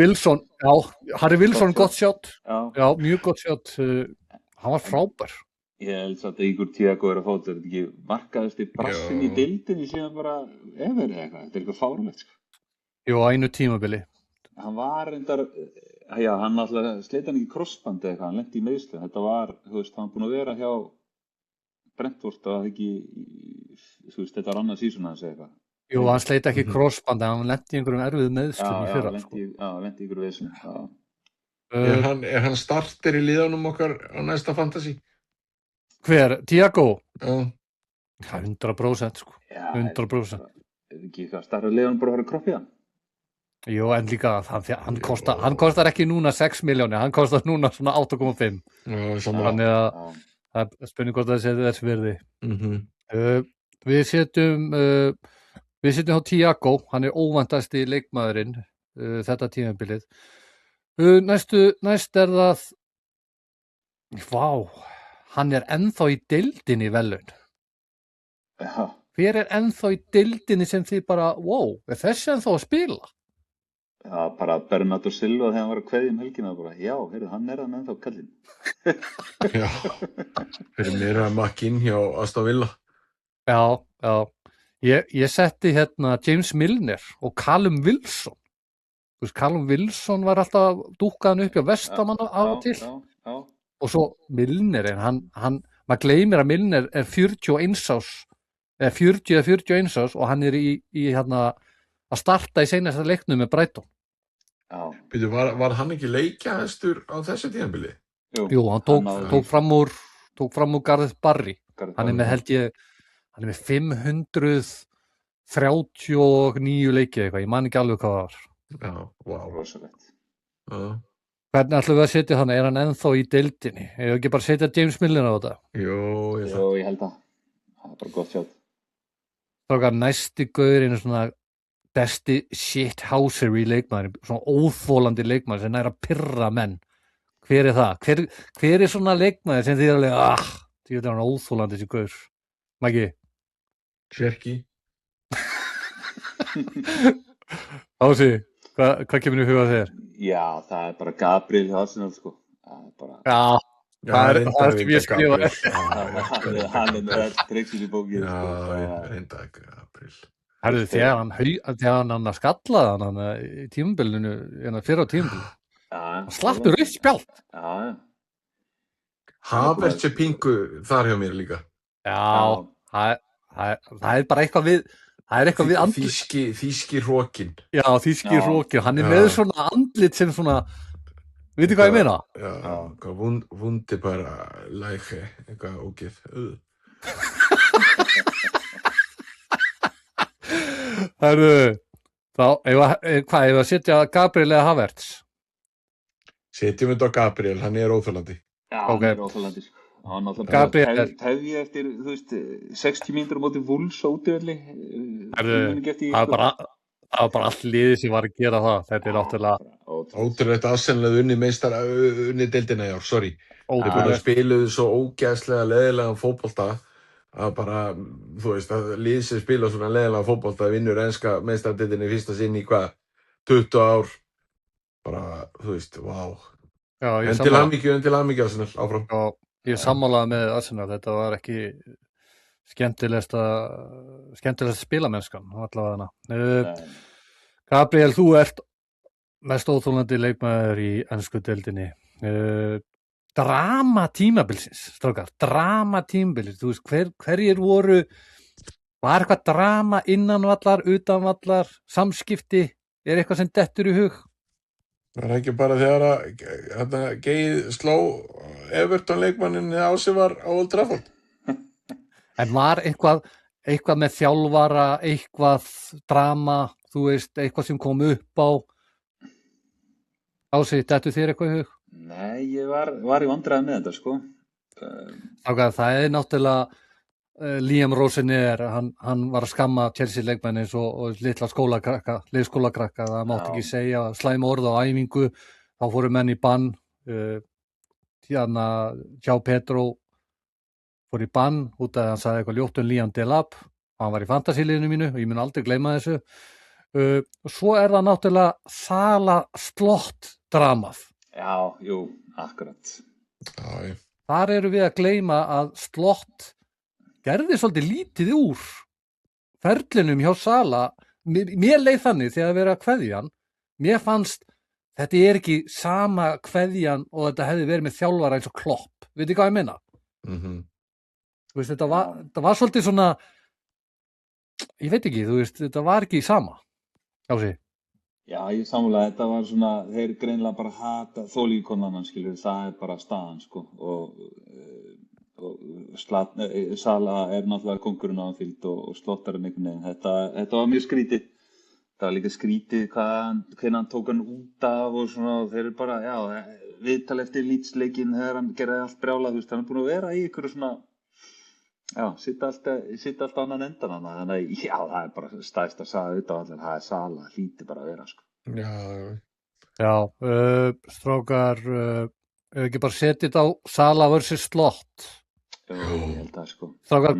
A: Wilson gott shot. Já, mjög gott shot. Hann var frábær.
B: Ég held að Igor Thiago að fá þetta ekki markaðist í brassin í deildinni síðan bara eða eitthvað. Þetta eitthvað fárlegt sko.
A: Jú, á einu tímabili.
B: Hann var reyndar, hann alltaf sleit hann ekki krossband eitthvað, hann lenti í meiðslu. Þetta var, þú veist, hann búinn að vera hjá Brentford að ekki, þú veist, þetta var annað sísón hans eitthvað.
A: Jú, hann sleit ekki krossband, en hann lenti í einhverjum erfiðum meiðslum í fyrra.
B: Já, lenti í einhverjum veislum, já.
C: Er hann starter í liðanum okkar á næsta fantasy?
A: Hver? Thiago?
C: Já.
A: 100% sko, 100%.
B: Ekki eitthvað starra liðanum bara að fara kroppið hann?
A: Jú, en líka hann kostar ekki núna 6 milljónir, hann kostar núna svona 8,5. Þannig að það er spurning hvort það sé þess virði. Við setjum á Thiago, hann er óvæntasti leikmaðurinn þetta tímabilið. Næst er það, hann er ennþá í deildinni velun.
B: Já.
A: Hver er ennþá í deildinni sem þið bara, er þessi ennþá að spila?
B: Já, bara Bernardo Silva þegar hann var að kveðja helgina bara, já, hann er ennþá kallinn.
C: Já, fyrir mér er Makin hjá Aston Villa.
A: Já. Ég setti James Milner og Callum Wilson. Þú veist, Callum Wilson var alltaf dúkkaðan upp hjá Vestamann af og til. Já. Og svo Milner, maður gleymir að Milner er 41 árs og hann er í að starta í seinasta leiknum með Brighton.
B: Já.
C: Býtu, var hann ekki leikjahestur á þessu tímabili?
A: Jú, hann tók fram úr Gareth Barry. Hann er með 539 leiki eitthvað, ég man ekki alveg hvað það var.
C: Já,
B: rosalegt.
A: Hvernig ætlum við að setja hann? Er hann ennþá í deildinni? Ég ekki bara setja James Milner á þetta?
C: Jú,
B: ég held að. Það er bara gott sjátt.
A: Strákar, næsti gaurinn er svona besti shithousery leikmaður, svona óþolandi leikmaður sem nær að pirra menn. Hver er það? Hver er svona leikmaður sem þið er alveg, því er hann óþolandi þessi gaur? Maggi?
C: Sjerki.
A: Ási, hvað kemur í huga þér?
B: Já, það er bara Gabriel hjá Arsenal sko.
A: Já,
C: Já,
A: Það er
C: reyndar
A: sem ég skrifaði.
B: Hann er með öll triksin í bókinu,
C: Já,
B: sko. bara-
C: reyndar Gabriel.
A: Herðu, þegar hann skallaði hann í tímabilinu, fyrir á tímabilinu,
B: Já,
A: slappur rautt spjald.
B: Já,
C: Havertz er pingu þar hjá mér líka.
A: Já, það er bara eitthvað við, það er eitthvað við andlit.
C: Þýski hrókin.
A: Já, þýski
B: Já.
A: hrókir, hann er
C: Já.
A: með svona andlit sem svona, veitir hvað ég meina?
C: Já, hvað vundi bara lækhe, eitthvað ógeð.
A: Herðu, þá, hvað, ef að setja Gabriel eða Havertz?
C: Setjum þetta á Gabriel, hann er óþolandi.
B: Já,
A: Ok.
B: hann er óþolandi, sko. Hann náttúrulega
A: Gabriel-
B: bara tefði eftir, þú veist, 60 mínútur á móti Wolves á útivelli.
A: Herðu, það var bara allt liðið sem var að gera það. Þetta er náttúrulega
C: Ótrúlegt Arsenal unni deildina í ár, sorry. Þeir bara
A: ótrúlegt.
C: spiluðu svo ógeðslega leðilegan fótbolta að bara, þú veist, að lið sem spila svona leðilegan fótbolta vinnur enska meistaradeildinni í fyrsta sinn í hvað, 20 ár. Bara, þú veist, vá.
A: Já,
C: En til hamingju Arsenal, áfram.
A: Já, ég sammálaði með Arsenal, þetta var ekki skemmtilegsta spilamennskan, allavega hana. Gabriel, þú ert mest óþólandi leikmaður í ensku deildinni. Drama tímabilsins, strákar, drama tímabilsins, þú veist, hverjir voru, var eitthvað drama innan vallar, utan vallar, samskipti, er eitthvað sem dettur í hug?
C: Það er ekki bara þegar að Geið sló Everton leikmannin á sig var á Old Trafford.
A: En var eitthvað með þjálfara, eitthvað drama, þú veist, eitthvað sem kom upp á sig, dettur þér eitthvað í hug?
B: Nei, ég var í vandræði með þetta, sko.
A: Það er náttúrulega Liam Rosenauer, hann var að skamma Chelsea leikmenn eins og litla liðskólakrakka, það mátti ekki segja slæm orð á æfingu, þá fóru menn í bann, João Pedro fór í bann út af að hann sagði eitthvað ljótt Liam Delap, hann var í fantasíliðinu mínu og ég mun aldrei gleyma þessu. Svo er það náttúrulega Sala Slott dramað.
B: Já, jú, akkurat.
C: Já,
A: Þar eru við að gleyma að Slott gerði svolítið lítið úr ferlinum hjá Sala. Mér leið þannig þegar að vera að kveðja hann. Mér fannst, þetta er ekki sama kveðjan og þetta hefði verið með þjálfara eins og Klopp. Veitir hvað ég meina? Þú veist, þetta var svolítið svona, ég veit ekki, þú veist, þetta var ekki sama. Jási.
B: Já, ég sammála, þetta var svona, þeir greinilega bara hata þolíkonann, skilur, það er bara staðan, sko, og Sala er náttúrulega kóngurinn á Anfield og Slottarinn einhvern veginn, þetta var mjög skrítið, það var líka skrítið hvernig hann tók hann út af og svona, og þeir eru bara, já, viðtal eftir Leeds-leikinn þegar hann gerði allt brjálað, þú veist, hann er búin að vera í ykkur svona, já, sitta alltaf annan endan hann, þannig að, já, það er bara stæðst að sagða auðvitað allir, það er Sala, hlýti bara að vera, sko.
A: Já, strákar, ef ekki bara setja þetta á Sala versus Slott.
B: Ég held það, sko.
A: Strákar,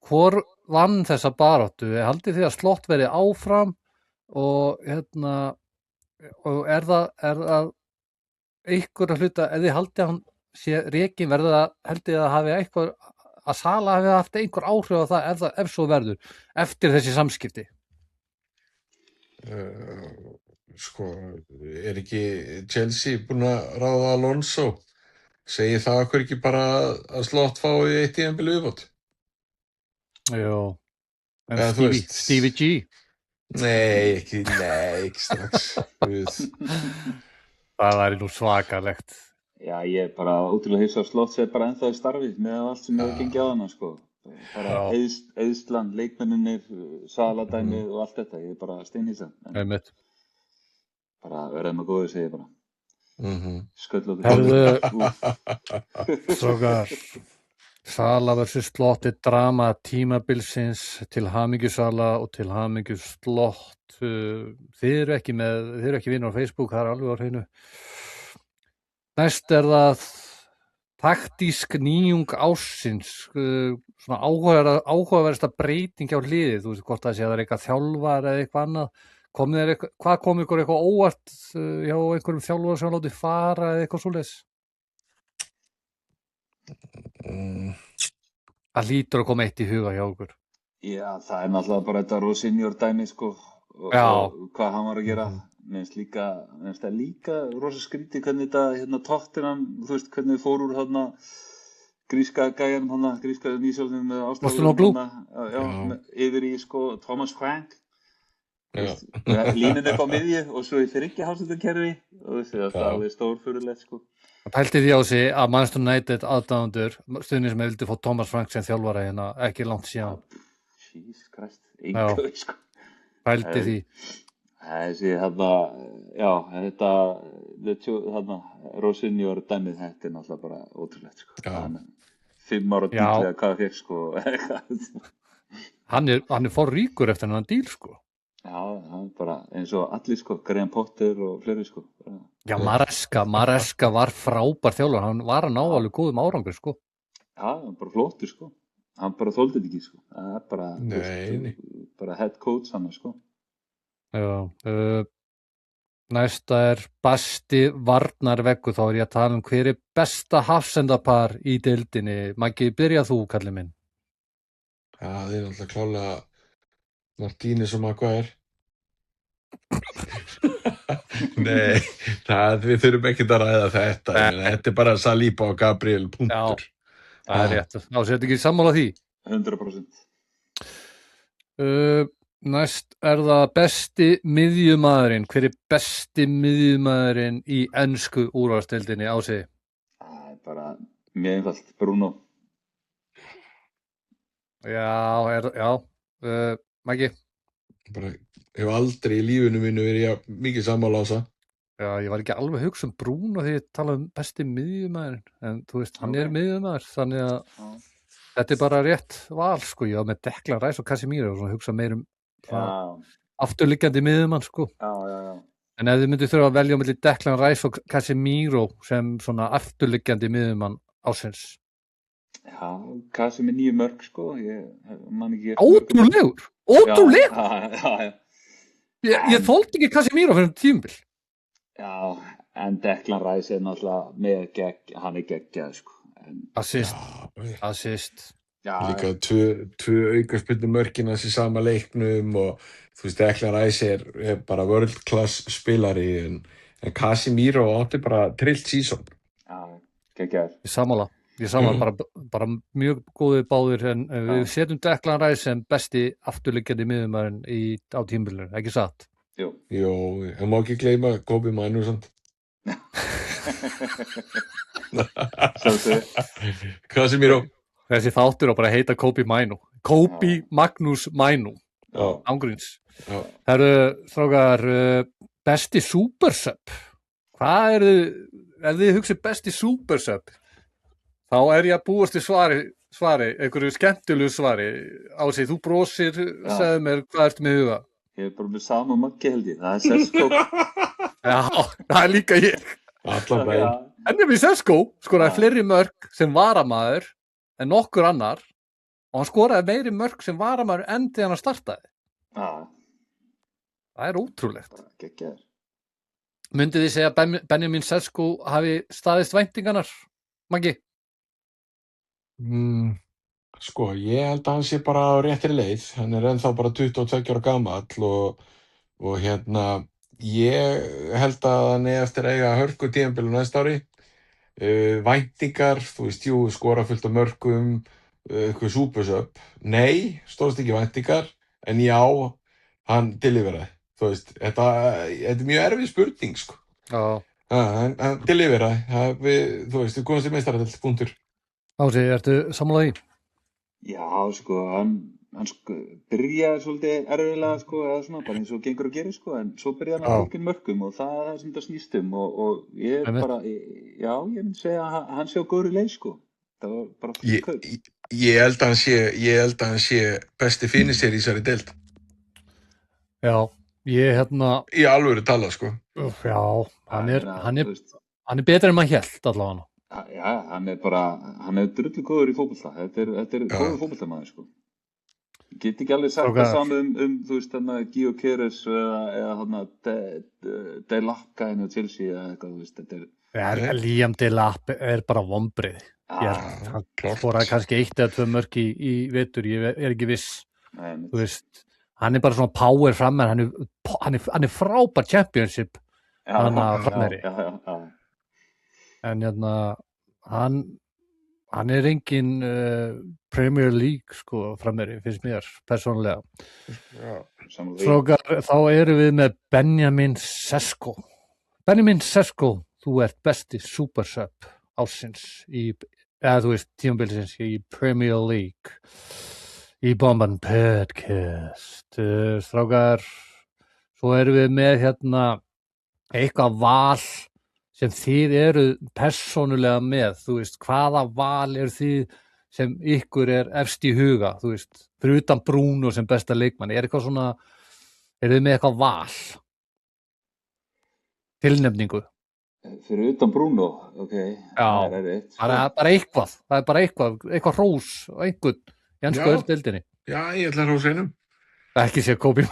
A: hvor vann þessa baráttu? Haldið þið að Slott verið áfram og og er það einhverja hluta, ef þið haldið að hann sé rekin, haldið að hafi eitthvað, að Sala hafi haft einhver áhrif á það ef svo verður, eftir þessi samskipti?
C: Sko, er ekki Chelsea búin að ráða Alonso? Segir það okkur ekki bara að Slott fái eitt tímabil viðbót?
A: Jú, en
C: Eða, þú veist-
A: Stevie G,
C: Nei, ekki strax.
A: það væri nú svakalegt.
B: Já, ég er bara ótrúlega hissa að Slott sé bara ennþá í starfi með allt sem hefur gengið á hana, sko. Bara eyðslan, leikmenninir, saladæmið og allt þetta, ég er bara steinhissa.
A: Einmitt.
B: Bara verðum að góðu, segi ég bara. Sköll okkur.
A: Herðu, strákar, Sala versus Slott er drama tímabilsins, til hamingju Sala og til hamingju Slott. Þið eru ekki vinir á Facebook, það er alveg á hreinu. Næst er það taktísk nýjung ársins, svona áhugaverðasta breyting á hliðið, þú veist hvort það sé að það er eitthvað þjálfar eða eitthvað annað. Hvað kom ykkur eitthvað óvart hjá einhverjum þjálfara sem látið fara eða eitthvað svoleiðis? Það hlýtur að koma eitt í huga hjá okkur.
B: Já, það náttúrulega bara þetta Rosinjor dæmi, sko,
A: Já.
B: og hvað hann var að gera. Mér finnst það líka rosa skrítið hvernig þetta Tottenham, þú veist, hvernig þið fór úr þarna gríska gæjanum, gríska nýsjálfnum með
A: Postecoglou.
B: yfir í, sko, Thomas Frank. Línin upp á miðju og svo í þriggja hafsendinkerfi og það er stórfurðulegt, sko.
A: Það pælti því á sig að Manchester United aðdáendur stundin sem vildi fá Thomas Frank sem þjálfara hérna ekki langt síðan.
B: Jesus Christ, engu, sko.
A: Pælti því.
B: Þessi þetta Rosinjor dæmið, þetta er náttúrulega bara ótrúlegt, sko. 5 ára díl eða hvað það fekk, sko.
A: Hann er fór ríkur eftir hennan díl, sko.
B: Já, hann bara eins og allir, sko, Graham Potter og fleiri, sko.
A: Já, Maresca var frábær þjálfari, hann var að ná alveg góðum árangur, sko.
B: Já, hann bara flottur, sko. Hann bara þoldi þetta ekki, sko. Það er bara, bara head coach hann, sko.
A: Já, næsta er besti varnarveggur, þá er ég að tala hver er besta hafsendapar í deildinni. Maggi, byrja þú, kallið minn.
C: Það er náttúrulega klálega Martínez og Maguire. Nei, við þurfum ekkert að ræða þetta. Þetta er bara Saliba og Gabriel, punktur.
A: Já, það er rétt. Þá sér ekki sammála því.
B: 100%.
A: Næst er það besti miðjumaðurinn. Hver er besti miðjumaðurinn í ensku úrvalsdeildinni á sig?
B: Það er bara mjög einfalt, Bruno.
A: Já. Maggi?
C: Bara, hef aldrei í lífinu mínu verið mikið sammála á það.
A: Já, ég var ekki alveg að hugsa Bruno þegar ég tala besti miðjumaðurinn, en þú veist, hann er miðjumaður, þannig að þetta er bara rétt val, sko. Ég var með Declan Rice og Casemiro og svona hugsa meir afturliggjandi miðjumann, sko.
B: Já.
A: En ef þið myndu þurfa að velja á milli Declan Rice og Casemiro sem svona afturliggjandi miðjumann ársins.
B: Já, Casemiro 9 mörg, sko. Ég man ekki.
A: Ótrúlegur!
B: Já.
A: Ég þoldi ekki Casemiro fyrir tímabil.
B: Já, en Declan Rice er náttúrulega hann er geggjað, sko.
A: Assist.
C: Já. Líka 2 aukaspyrnu mörkin hans í sama leiknum og þú veist, Declan Rice er bara world class spilari en Casemiro átti bara trillt season.
B: Já, geggjaður.
A: Ég sammála bara mjög góðir báðir en við setjum Declan Rice sem besti afturliggjandi miðjumaðurinn á tímabilinu, ekki satt?
B: Jú,
C: ég má ekki gleyma Kobe Manu samt. Casemiro.
A: Þessi þáttur á bara að heita Kobe Manu. Kobe Magnús Manu. Ángríns. Það eru, strákar, besti supersub. Hvað er ef þið hugsið besti supersub? Þá er ég að búast til svari, einhverju skemmtilegu svari. Ási, þú brosir, segðu mér, hvað ertu með huga?
B: Ég er bara með sama Maggi, held ég. Það er Sesko.
A: Já, það er líka ég.
C: Allan daginn.
A: En ég við Sesko skoraði fleiri mörk sem varamaður en nokkur annar og hann skoraði meiri mörk sem varamaður enn þegar hann startaði.
B: Já.
A: Það er ótrúlegt.
B: Geggjaður.
A: Myndið þið segja að Benjamin Sesko hafi staðist væntingarnar, Maggi?
C: Sko, ég held að hann sé bara á réttri leið. Hann er ennþá bara 22 ára gamall og ég held að hann eftir að eiga hörku tímabil næsta ári. Væntingar, þú veist, skora fullt af mörkum, eitthvað supersub. Nei, stóðst ekki væntingar, en já, hann deliveraði. Þú veist, þetta er mjög erfið spurning, sko.
A: Já.
C: Hann deliveraði. Þú veist, þú komast í meistaradeild, punktur.
A: Ási, ertu sammála því?
B: Já, sko, hann byrjaði svolítið erfiðlega, sko, eða svona, bara eins og gengur að gera, sko, en svo byrjaði hann að fylgja mörkum og það er sem það snýst og ég bara, já, ég myndi segja að hann sé á góðri leið, sko. Það var bara fyrir kaup.
C: Ég held að hann sé besti finisher í þessari deild.
A: Já,
C: Í alvöru tala, sko.
A: Já, hann er betur en maður hélt allavega.
B: Já, hann er drullu góður í fótbolta. Þetta er góður fótboltamaður, sko. Ég get ekki alveg sagt það saman þú veist, Gio Keres eða Delap gæðinu á Chelsea eða eitthvað, þú veist, þetta er...
A: Liam Delap er bara vonbrigði. hann
C: klárt.
A: skoraði kannski 1 eða 2 mörk í vetur, ég er ekki viss.
B: Nei,
A: Þú veist, hann er bara svona power frammeir, hann er frábær championship hann að frammeiri.
B: Já.
A: En hann er engin Premier League sko frammeiri, finnst mér persónulega.
C: Já.
A: Strákar, þá erum við með Benjamin Sesko. Benjamin Sesko, þú ert besti super sub ársins eða þú veist tímabilsins í Premier League í Bomban Podcast. Strákar, svo erum við með eitthvað val sem þið eru persónulega með, þú veist, hvaða val er þið sem ykkur er efst í huga, þú veist, fyrir utan Bruno sem besta leikmann, er þið með eitthvað val? Tilnefningu?
B: Fyrir utan Bruno, ok.
A: Já,
B: það er rétt.
A: bara eitthvað, það er bara eitthvað hrós og einhvern, í ennsku deildinni.
C: Já, ég ætla að hrósa einum.
A: Ekki sé Kobe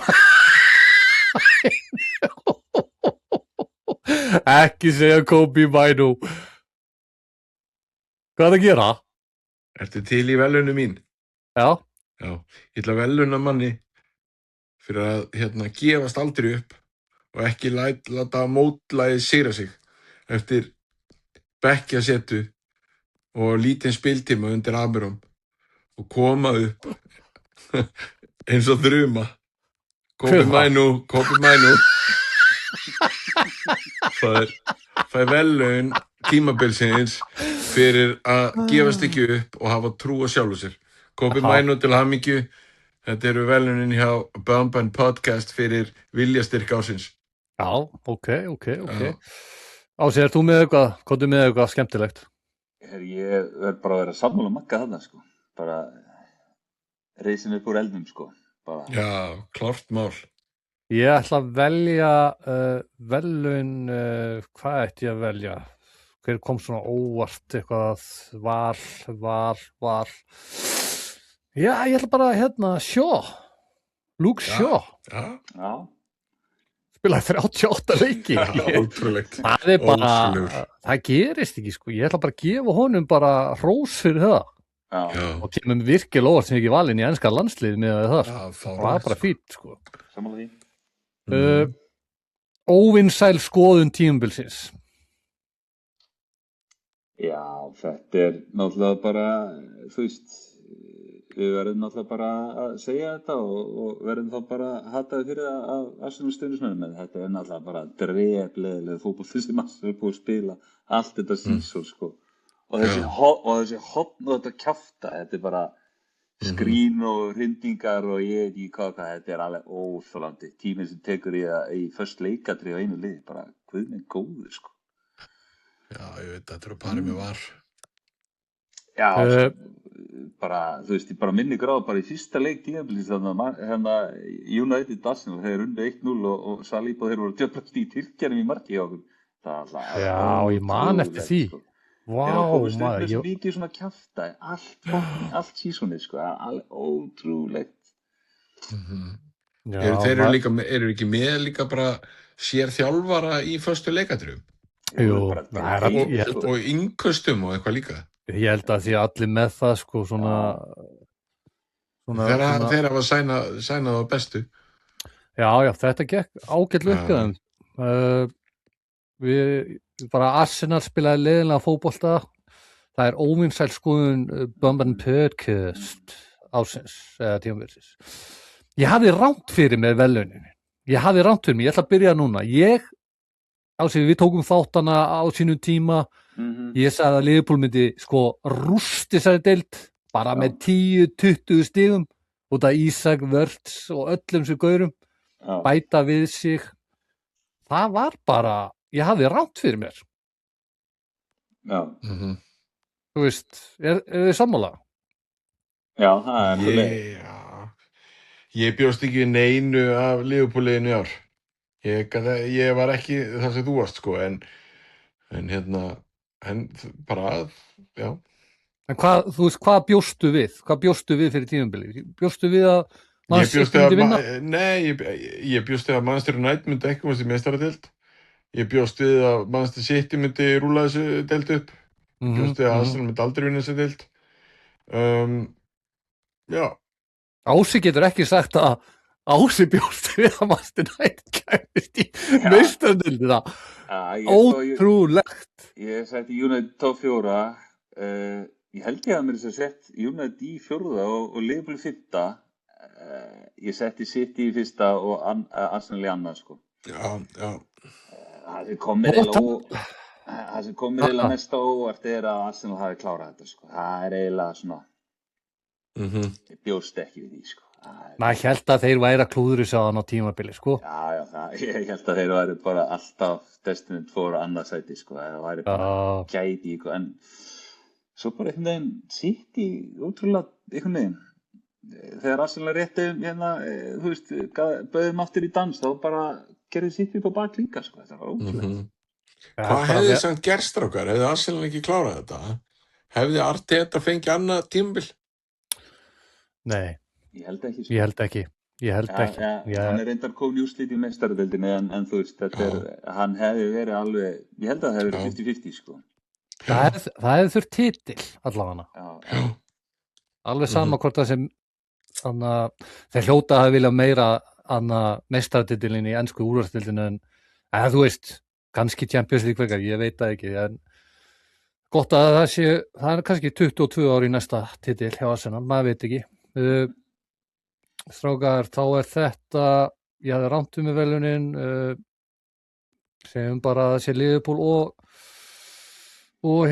A: Ekki segja Kobe Mainu. Hvað er að gera?
C: Ertu til í velunum mín?
A: Já.
C: Já, ég ætla að veluna manni fyrir að gefast aldrei upp og ekki láta mótlæðið sigra sig eftir bekkjasetu og lítinn spiltíma undir Amerom og koma upp eins og þruma. Kobe Mainu. Það er velun tímabilsins fyrir að gefast ekki upp og hafa trú á sjálfu sér. Kobe Mainu til hamingju. Þetta eru velunin hjá Bomban Podcast fyrir viljastyrk ársins.
A: Já, ok. Ási, þú með eitthvað? Komdu með eitthvað skemmtilegt?
B: Ég verð bara að vera sammála Magga þarna, sko. Bara reisin upp úr eldnum, sko. Bara.
C: Já, klárt mál.
A: Ég ætla að velja velun, hvað ætti ég að velja? Hver kom svona óvart eitthvað, val. Já, ég ætla bara Shaw. Luke Shaw.
B: Já.
A: Spilaði 38 leiki.
C: Ótrúlegt.
A: Það er bara, það gerist ekki sko. Ég ætla bara að gefa honum bara hrós fyrir það.
B: Já.
A: Og kemur virkilega óvart sem ekki valinn í enska landslið með það. Það var bara fínt sko.
B: Samanlega því.
A: Óvinsæl skoðun tímabilsins.
B: Já, þetta er náttúrulega bara, þú veist, við verðum náttúrulega bara að segja þetta og verðum þá bara hataði fyrir það af Arsenal stuðningsmönnum, en þetta er náttúrulega bara drepleðilega fótbolti sem Arsenal er búið að spila allt þetta sísón, sko. Og þessi hotn og þetta kjafta, þetta er bara skrín og hrindingar og ég veit ekki hvað, þetta er alveg óþolandi. Tíminn sem tekur í först leikatri á einu liði, bara guð minn góður, sko.
C: Já, ég veit, þetta er að pari með var.
B: Já, bara, þú veist, ég bara minni gráð bara í fyrsta leik tímabilins United Arsenal, þeir unnu 1-0 og Salíb og þeir voru djöflast í Tyrkjanum í marki hjá okkur.
A: Já, ég man eftir því. Vá,
B: maður. Svo mikið svona kjaftaði, allt sísonið, sko, alveg ótrúlegt.
C: Þeir eru ekki með líka bara sér þjálfara í föstu leikatrum?
A: Jú,
C: og innköstum og eitthvað líka.
A: Ég held að því allir með það, sko, svona
C: þeir hafa sænað á bestu.
A: Já, þetta gekk ágætlega uppgjöðum. Bara Arsenal spilaði leiðinlega fótbolta. Það er óvinsæl skoðun Bomban Podcast ársins eða tímabilsins. Ég hafði rangt fyrir með velunin. Ég ætla að byrja núna. Við tókum þáttana á sínum tíma. Ég sagði að Liverpool myndi sko rústi þessari deild bara með 10-20 stigum út af Ísak, Wörts og öllum sem gaurum bæta við sig. Það var bara, ég hafði rangt fyrir mér.
B: Já.
A: Þú veist, er þið sammála?
B: Já, það er alveg.
C: Ég bjóst ekki neinu af Liverpool-liðinu í ár. Ég var ekki það sem þú varst, sko, en bara, já. En
A: hvað bjóstu við? Hvað bjóstu við fyrir tímabili? Bjóstu við að Manchester City myndi vinna?
C: Nei, ég bjóstu að Manchester United myndi ekki komast í meistaradeild. Ég bjóst við að Manchester City myndi rúla þessu deild upp. Bjóstu að Arsenal myndi aldrei vinna sér deild. Já,
A: Ási getur ekki sagt að Ási bjóst við að Manchester United kæmist í meistaradeildina. Ótrúlegt.
B: Ég setti United top 4. Ég held ég að mér þess að sett United í 4. og Liverpool í 5. Ég setti City í 1. og Arsenal í 2. sko.
C: Já.
B: Það sem kom mér eiginlega mest á óvart er að Arsenal hafi klárað þetta sko. Það er eiginlega svona ég bjóst ekki við því sko.
A: Maður held að þeir væri að klúðri sáðan á tímabili sko.
B: Já, ég held að þeir væri bara alltaf destined for annað sæti sko. Það væri bara gæti sko. En svo bara einhvern veginn City ótrúlega einhvern veginn þegar Arsenal rétti þú veist, bauðum aftur í dans þá bara gerði City upp á bak líka sko. Það var ótrúlega
C: Hvað hefði samt gerst strákar? Hefði Arsenal ekki klárað þetta? Hefði Arteta fengið annað tímabil?
A: Nei,
B: Ég held ekki sko.
A: Ég held ekki.
B: Hann er reyndar komin í úrslit í meistaradeildinni en þú veist, hann hefði verið alveg, ég held að það hefði verið 50-50 sko.
A: Það hefði þurft titil allavega.
B: Já.
A: Alveg sama hvort það sem þeir hljóta að hafa viljað meira meistaratitilinn í ensku úrvalsdeildinni en þú veist, kannski Champions League frekar, ég veit það ekki en gott að það er kannski 22 ári í næsta titil hjá Arsenal, maður veit ekki. Strákar, þá er þetta ég hafði rangt með velunin segjum bara að það sé Liverpool og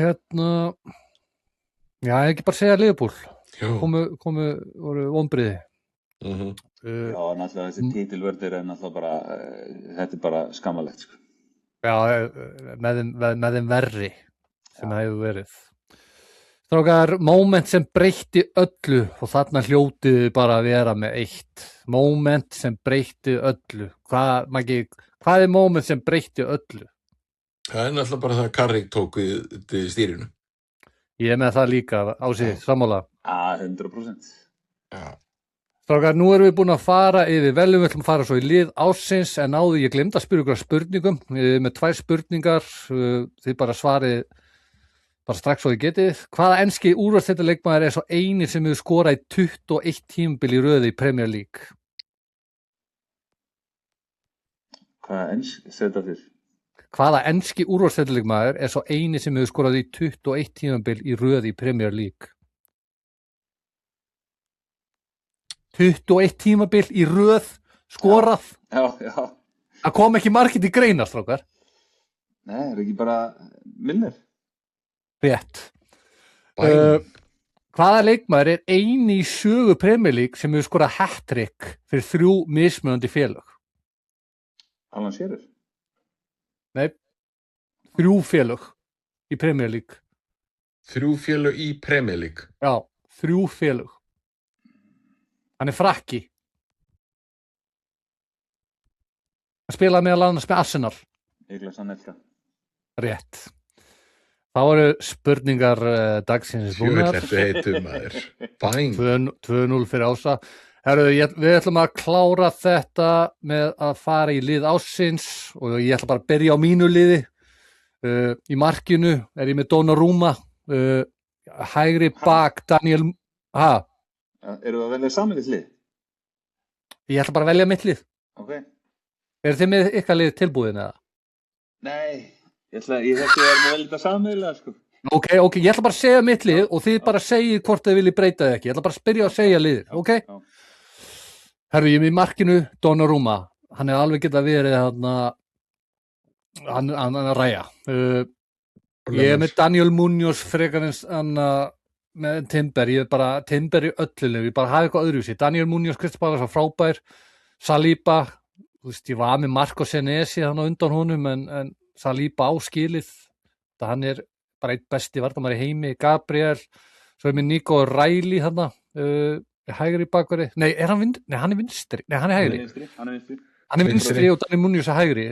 A: ekki bara segja Liverpool voru vonbrigði
B: Já, náttúrulega þessi titilvörður er náttúrulega bara þetta er bara skammalegt sko.
A: Já, með þeim verri sem það hefur verið. Strákar, moment sem breytti öllu og þarna hljótið bara að vera með eitt. Moment sem breytti öllu. Hvað er moment sem breytti öllu?
C: Það er náttúrulega bara það að Carrick tók við stýrinu.
A: Ég er með það líka, Ási, sammála.
B: 100%.
C: Já.
A: Strákar, nú erum við búin að fara yfir velum, við ætlum að fara svo í lið ársins, en áður ég glemdi að spyrja ykkur spurningum. Við erum með 2 spurningar, þið bara svarið bara strax svo þið getið. Hvaða enski úrvalsdeildarleikmaður er svo eini sem hefur skorað í 21 tímabil í röð í Premier League? Hvaða enski úrvalsdeildarleikmaður er svo eini sem hefur skorað í 21 tímabil í röð í Premier League? 21 tímabil í röð skorað?
B: Já.
A: Það kom ekki margir til greina, strákar.
B: Nei, er ekki bara Milner?
A: Rétt. Hvaða leikmaður er eini í sögu Premier League sem hefur skorað hat-trick fyrir 3 mismunandi félög?
B: Alan Shearer?
A: Nei, 3 félög í Premier League.
C: 3 félög í Premier League?
A: Já, 3 félög. Hann er frakki. Hann spilaði meðal annars með Arsenal.
B: Niklas Anelka.
A: Rétt. Þá eru spurningar dagsins búnar.
C: Sjöfell heitum maður. Bæn.
A: 2-0 fyrir Ása. Herru, við ætlum að klára þetta með að fara í lið ársins og ég ætla bara að byrja á mínu liði. Í markinu er ég með Donnarumma, hægri bak Daniel...
B: Eru að velja saman lið?
A: Ég ætla bara að velja mitt lið.
B: Ok.
A: Eru þið með ykkar lið tilbúin eða?
B: Nei. Ég þekki að það er með vel þetta sammeðilega sko.
A: Ok, ég ætla bara að segja mitt lið og þið bara segið hvort þið viljið breyta það ekki. Ég ætla bara að spyrja að segja liðið, ok? Herru, ég er með markinu Donnarumma. Hann er alveg getað verið hann að ræja. Ég er með Daniel Munoz frekarins með Timber. Timber í ölluleg. Ég bara hafi eitthvað öðruvísi. Daniel Munoz, Kristbálar svo frábær. Saliba, þú veist, ég var með Marco Senesi hann á undan honum en Saliba á skilið, hann er bara einn besti varnarmaður í heimi, Gabriel, svo er mér Nico Riley hann, hægri bakveri, nei, hann er vinstri, nei, hann er hægri. Hann er vinstri og Daniel Munoz er hægri.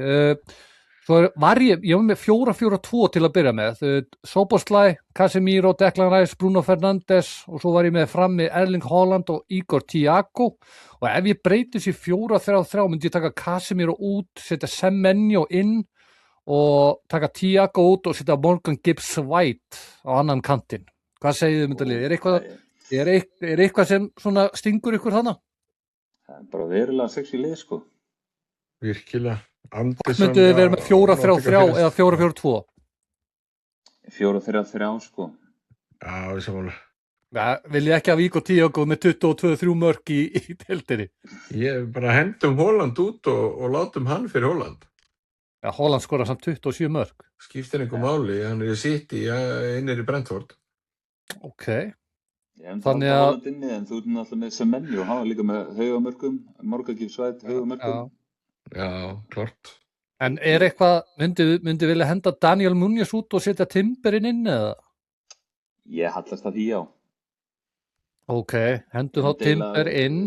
A: Svo var ég var með 4-4-2 til að byrja með, Szoboszlai, Casemiro, Declan Rice, Bruno Fernandes og svo var ég með frammi Erling Haaland og Igor Thiago og ef ég breyti þessi 4-3-3 myndi ég taka Casemiro út, setja Semenyo inn og taka Thiago út og setja Morgan Gibbs White á annan kantinn. Hvað segið þið myndalið? Er eitthvað sem svona stingur ykkur þarna?
B: Það er bara verulega sexy lið, sko.
C: Virkilega. Andersson
A: Mynduð þið vera með 4-3-3 eða 4-4-2?
B: 4-3-3, sko.
C: Já, við sammála.
A: Ja, vil ég ekki að Vík og Thiago með 22-3 mörk í deildinni?
C: Ég bara hendum Haaland út og látum hann fyrir Haaland.
A: Ja, Haaland skorar samt 27 mörk.
C: Skiptir einhver máli, hann er í City, innir í Brentford.
A: Ok.
B: Þannig að en þú ert náttúrulega með Semenyo, hann var líka með haugamörkum, Morgan Gibbs White haugamörkum.
C: Já, klart.
A: En er eitthvað, myndi vilja henda Daniel Muñoz út og setja Timberinn inn eða?
B: Ég hallast að því, já.
A: Ok, hendur þá Timber inn.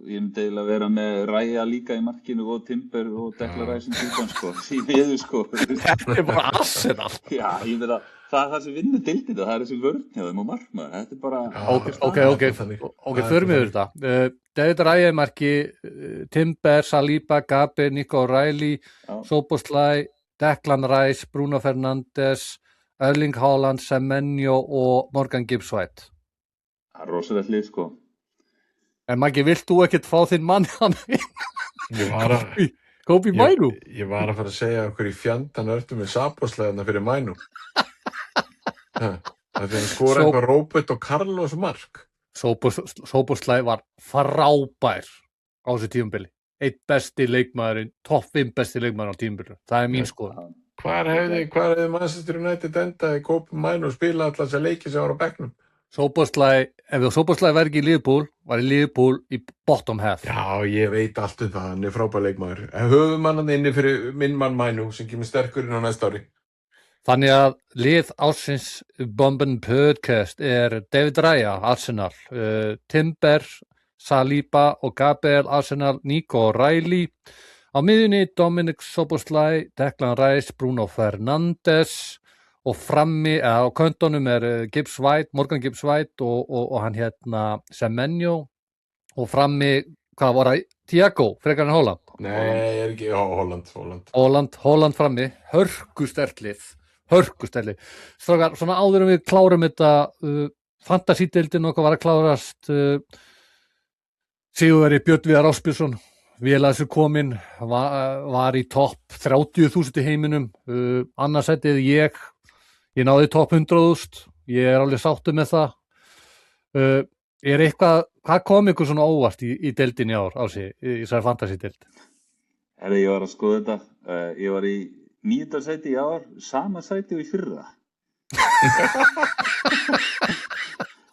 B: Ég myndi eiginlega vera með Ræja líka í markinu og Timber og Declan Rice típan, sko. Síðan, sko.
A: Þetta er bara Arsenal.
B: Já, ég veit að það er það sem vinnur deildina, það er þessi vörn hjá þeim og markmaður. Þetta er bara...
A: Ok, förum við þetta. David Raya í marki, Timber, Saliba, Gabi, Nico O'Reilly, Szoboszlai, Declan Rice, Bruno Fernandes, Erling Haaland, Semenyo og Morgan Gibbs White.
B: Það er rosalegt lið, sko.
A: En Maggi, vilt þú ekkert fá þinn mann hann? Kobi Mainu?
C: Ég var að fara að segja okkur í fjandan örtum með Szoboszlai fyrir Mainu. Það er skora eitthvað Robert og Carlos mark.
A: Szoboszlai var frábær á þessu tímabili. Eitt besti leikmaðurinn, topp 5 besti leikmaður á tímabilinu. Það er mín skoðun.
C: Hvar hefði Manchester United endað í Kobi Mainu og spila allar þess að leiki sem var á bekknum?
A: Ef Szoboszlai væri ekki í Liverpool, var í Liverpool í bottom half.
C: Já, ég veit allt það, hann er frábær leikmaður. Höfum hann inni fyrir minn mann Mainu sem kemur sterkurinn á næsta ári.
A: Þannig að lið ársins Bomben Podcast er David Raya, Arsenal, Timber, Saliba og Gabriel, Arsenal, Nico O'Reilly. Á miðjunni Dominic Szoboszlai, Declan Rice, Bruno Fernandes og frammi, á köntunum er Gibbs White, Morgan Gibbs White og hann Semenyo og frammi, hvað var það? Thiago, frekar en Haaland?
C: Nei, er ekki, Haaland.
A: Haaland frammi, hörkusterlið. Strákar, svona áður við klárum þetta, fantasídeildin okkar var að klárast, Sigurveri Björn Viðar Ásbjörnsson, vel að þessu kominn, var í topp 30.000 í heiminum, annarsætið ég náði topp 100.000, ég er alveg sáttur með það. Er eitthvað, hvað kom ykkur svona óvart í deildin í ár, Ási, í þessari fantasídeild?
B: Ég var að skoða þetta, ég var í 9. sæti í ár, sama sæti og í fyrra.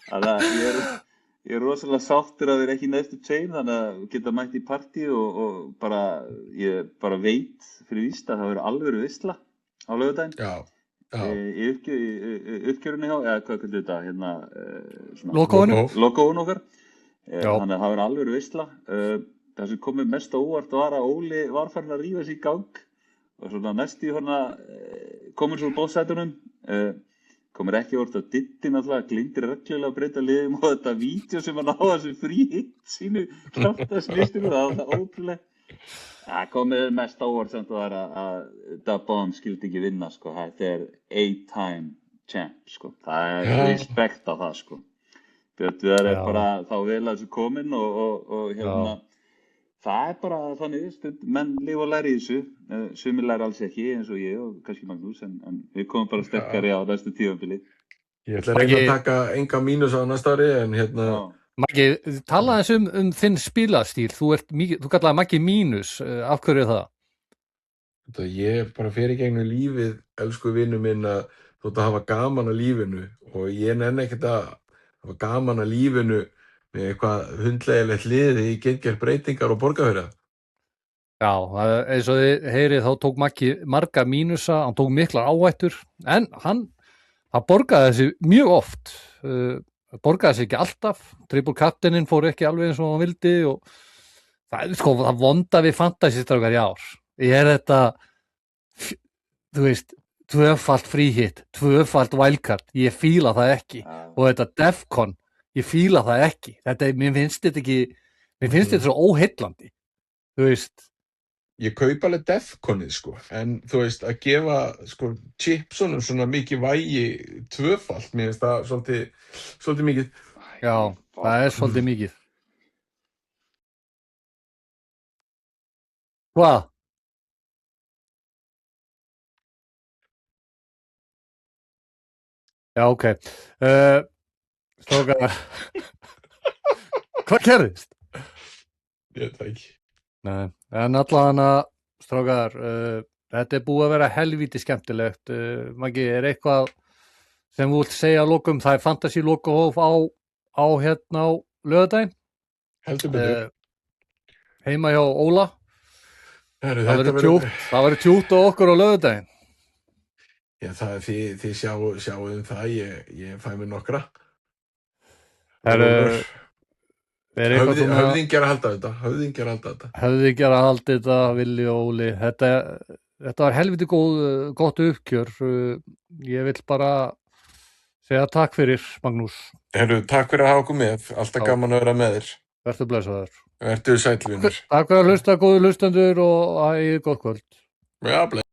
B: Þannig að ég er rosalega sáttur að vera ekki næstu tveim, þannig að geta mætt í partí og ég bara veit fyrir víst að það verður alvöru veisla á laugardaginn.
C: Já.
B: Í uppgjörunni hjá, eða hvað kallar þetta,
A: Logoðun
B: okkar. Þannig að það verður alvöru veisla. Það sem komið mest á óvart var að Óli var farin að rífa sig í gang og svona næstu komur svo úr bóðsætunum, komur ekki óvart að Diddi náttúrulega glindir reglulega að breyta liðum og þetta vídeo sem hann á þessu frí-hit sínu kraftaslistinu, það var það ótrúlega. Það komið mest á óvart sem það var að Dabon skildi ekki vinna, sko. Þetta er 8-time champ, sko. Það er respekt á það, sko. Björn Viðar er bara þá vel að þessu komin og það er bara þannig, menn lifa og læra í þessu, sumir læra alls ekki eins og ég og kannski Magnús, en við komum bara sterkari á næstu tímabili.
C: Ég ætla að reyna að taka enga mínus á næsta ári, en
A: Maggi, talaðu þess þinn spilastíl, þú kallaði Maggi mínus, af hverju er það?
C: Ég bara fer í gegnum lífið, elsku vinur minn, að þú ert að hafa gaman að lífinu og ég nenni ekkert að hafa gaman að lífinu með eitthvað hundlegilegt liði í gegngerð breytingar og borgarfyrir.
A: Já, eins og þið heyrið þá tók Maggi marga mínusa, hann tók miklar áhættur, en hann borgaði þessi mjög oft, borgaði þessi ekki alltaf, triple captainin fór ekki alveg eins og hann vildi og það vonda við fantasystrákar í ár. Ég er þetta, þú veist, tvöfalt fríhitt, tvöfalt wildcard, ég fíla það ekki og þetta Defcon, ég fíla það ekki. Mér finnst þetta svo óheillandi. Þú veist,
C: ég kaup alveg Defconið, sko, en þú veist, að gefa, sko, chipsunum svona mikið vægi tvöfalt, mér finnst það svolítið mikið.
A: Já, það svolítið mikið. Hvað? Já, ok. Strákar, hvað gerðist?
C: Ég veit það ekki.
A: Nei, en allavega strákar, þetta búið að vera helvíti skemmtilegt. Maggi, eitthvað sem þú vilt segja að lokum? Það fantasy lokahóf á laugardaginn.
C: Heldur betur.
A: Heima hjá Óla.
C: Heru,
A: það verður tjút á okkur á laugardaginn.
C: Já, þið sjáum það, ég fæ mér nokkra. Höfðingjar að halda þetta.
A: Höfðingjar að halda þetta, Villi og Óli. Þetta var helviti gott uppgjör. Ég vill bara segja takk fyrir, Magnús.
C: Takk fyrir að hafa okkur með. Alltaf gaman að vera með þér.
A: Vertu blessaður.
C: Vertu sæll, vinur.
A: Takk fyrir að hlusta, góðu hlustendur, og gott kvöld.
C: Já, bless.